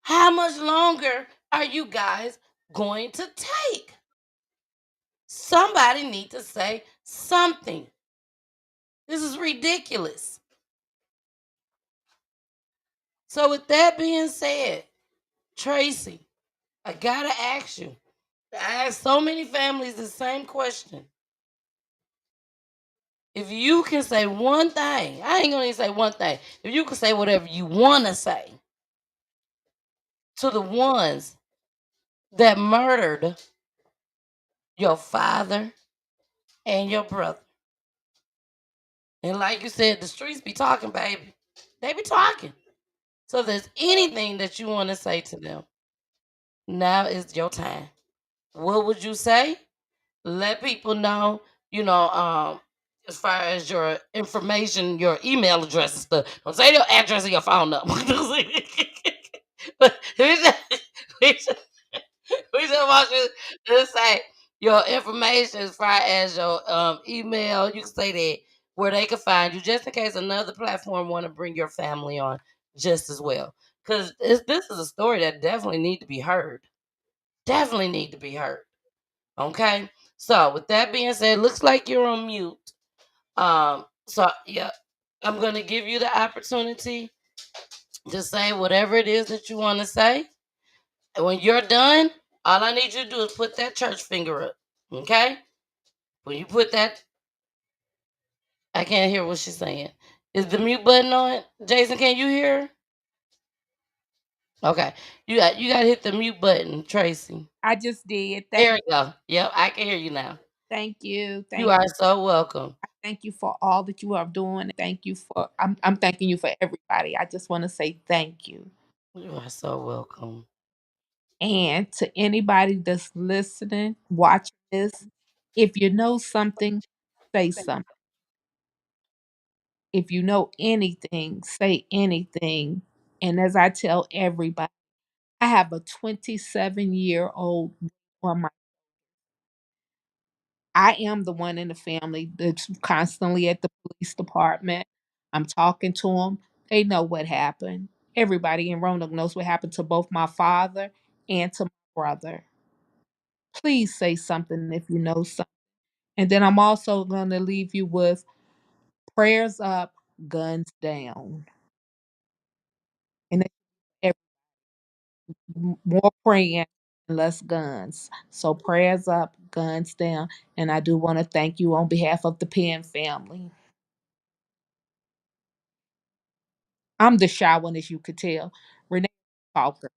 How much longer are you guys going to take? Somebody need to say something. This is ridiculous. So with that being said, Tracy, I gotta ask you. I ask so many families the same question. If you can say one thing, I ain't gonna even say one thing. If you can say whatever you wanna say to the ones that murdered your father and your brother. And like you said, the streets be talking, baby. They be talking. So if there's anything that you want to say to them, now is your time. What would you say? Let people know, as far as your information, your email address and stuff. Don't say your address and your phone number. But we just want you to say your information as far as your email. You can say that where they can find you, just in case another platform want to bring your family on just as well. Because this is a story that definitely need to be heard. Definitely need to be heard. Okay. So with that being said, looks like you're on mute. So yeah, I'm gonna give you the opportunity to say whatever it is that you want to say. And when you're done, all I need you to do is put that church finger up. Okay? When you put that, I can't hear what she's saying. Is the mute button on? Jason, can you hear her? Okay. You got to hit the mute button, Tracy. I just did. There we go. Yep, I can hear you now. Thank you. You Thank are so welcome. thank you for all that you are doing. Thank you for I'm thanking you for everybody. I just want to say thank you. You are so welcome. And to anybody that's listening, watching this, if you know something, say something. If you know anything, say anything. And as I tell everybody, I have a 27-year-old on my I am the one in the family that's constantly at the police department. I'm talking to them. They know what happened. Everybody in Roanoke knows what happened to both my father and to my brother. Please say something if you know something. And then I'm also going to leave you with prayers up, guns down. And more praying and less guns. So prayers up, guns down. And I do want to thank you on behalf of the Penn family. I'm the shy one, as you could tell. Renee talker.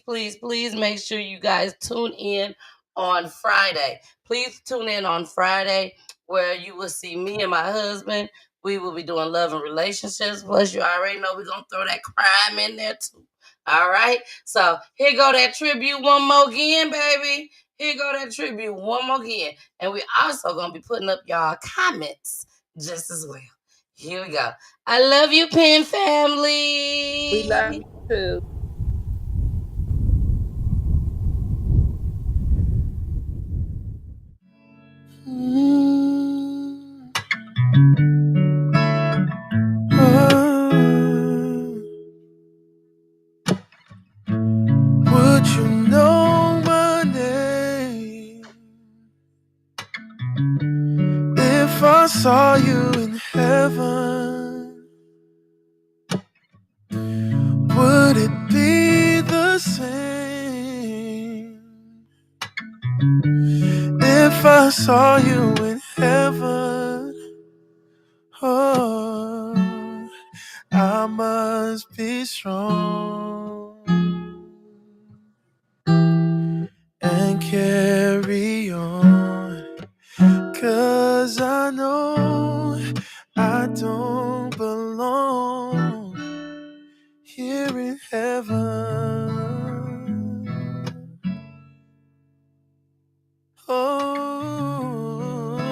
Please make sure you guys tune in on Friday. Please tune in on Friday where you will see me and my husband. We will be doing love and relationships. Plus, you already know we're going to throw that crime in there too. All right. So here go that tribute one more again, baby. Here go that tribute one more again. And we also going to be putting up y'all comments just as well. Here we go. I love you, Penn We love family. you too. Would you know my name if I saw you in heaven? Would it be the same if I saw you in heaven? Oh, I must be strong and carry on, 'cause I know I don't belong here in heaven. Oh,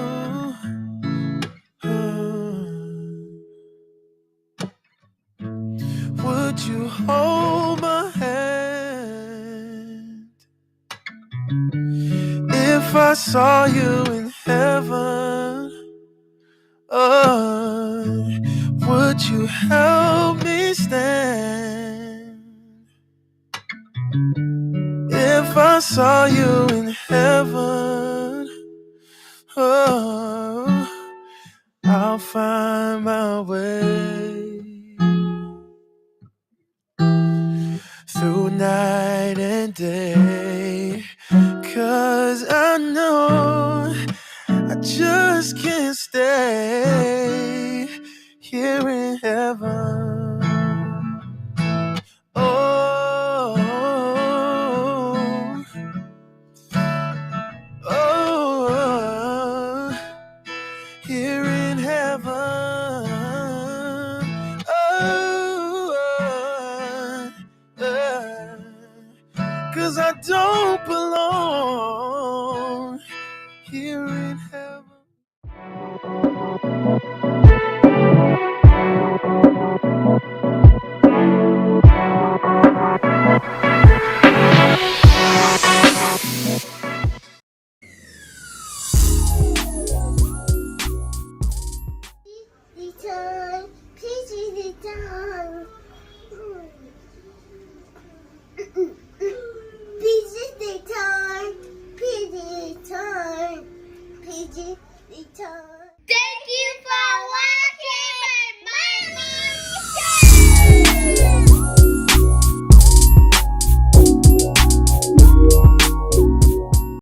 would you hold my hand if I saw you in heaven? Oh, would you help me stand if I saw you in heaven? Oh, I'll find my way through night and day, 'cause I know I just can't stay here in heaven. Oh, oh, here in heaven. Oh, 'cause I don't belong here in heaven. Return, please return. Please return, please return, please return.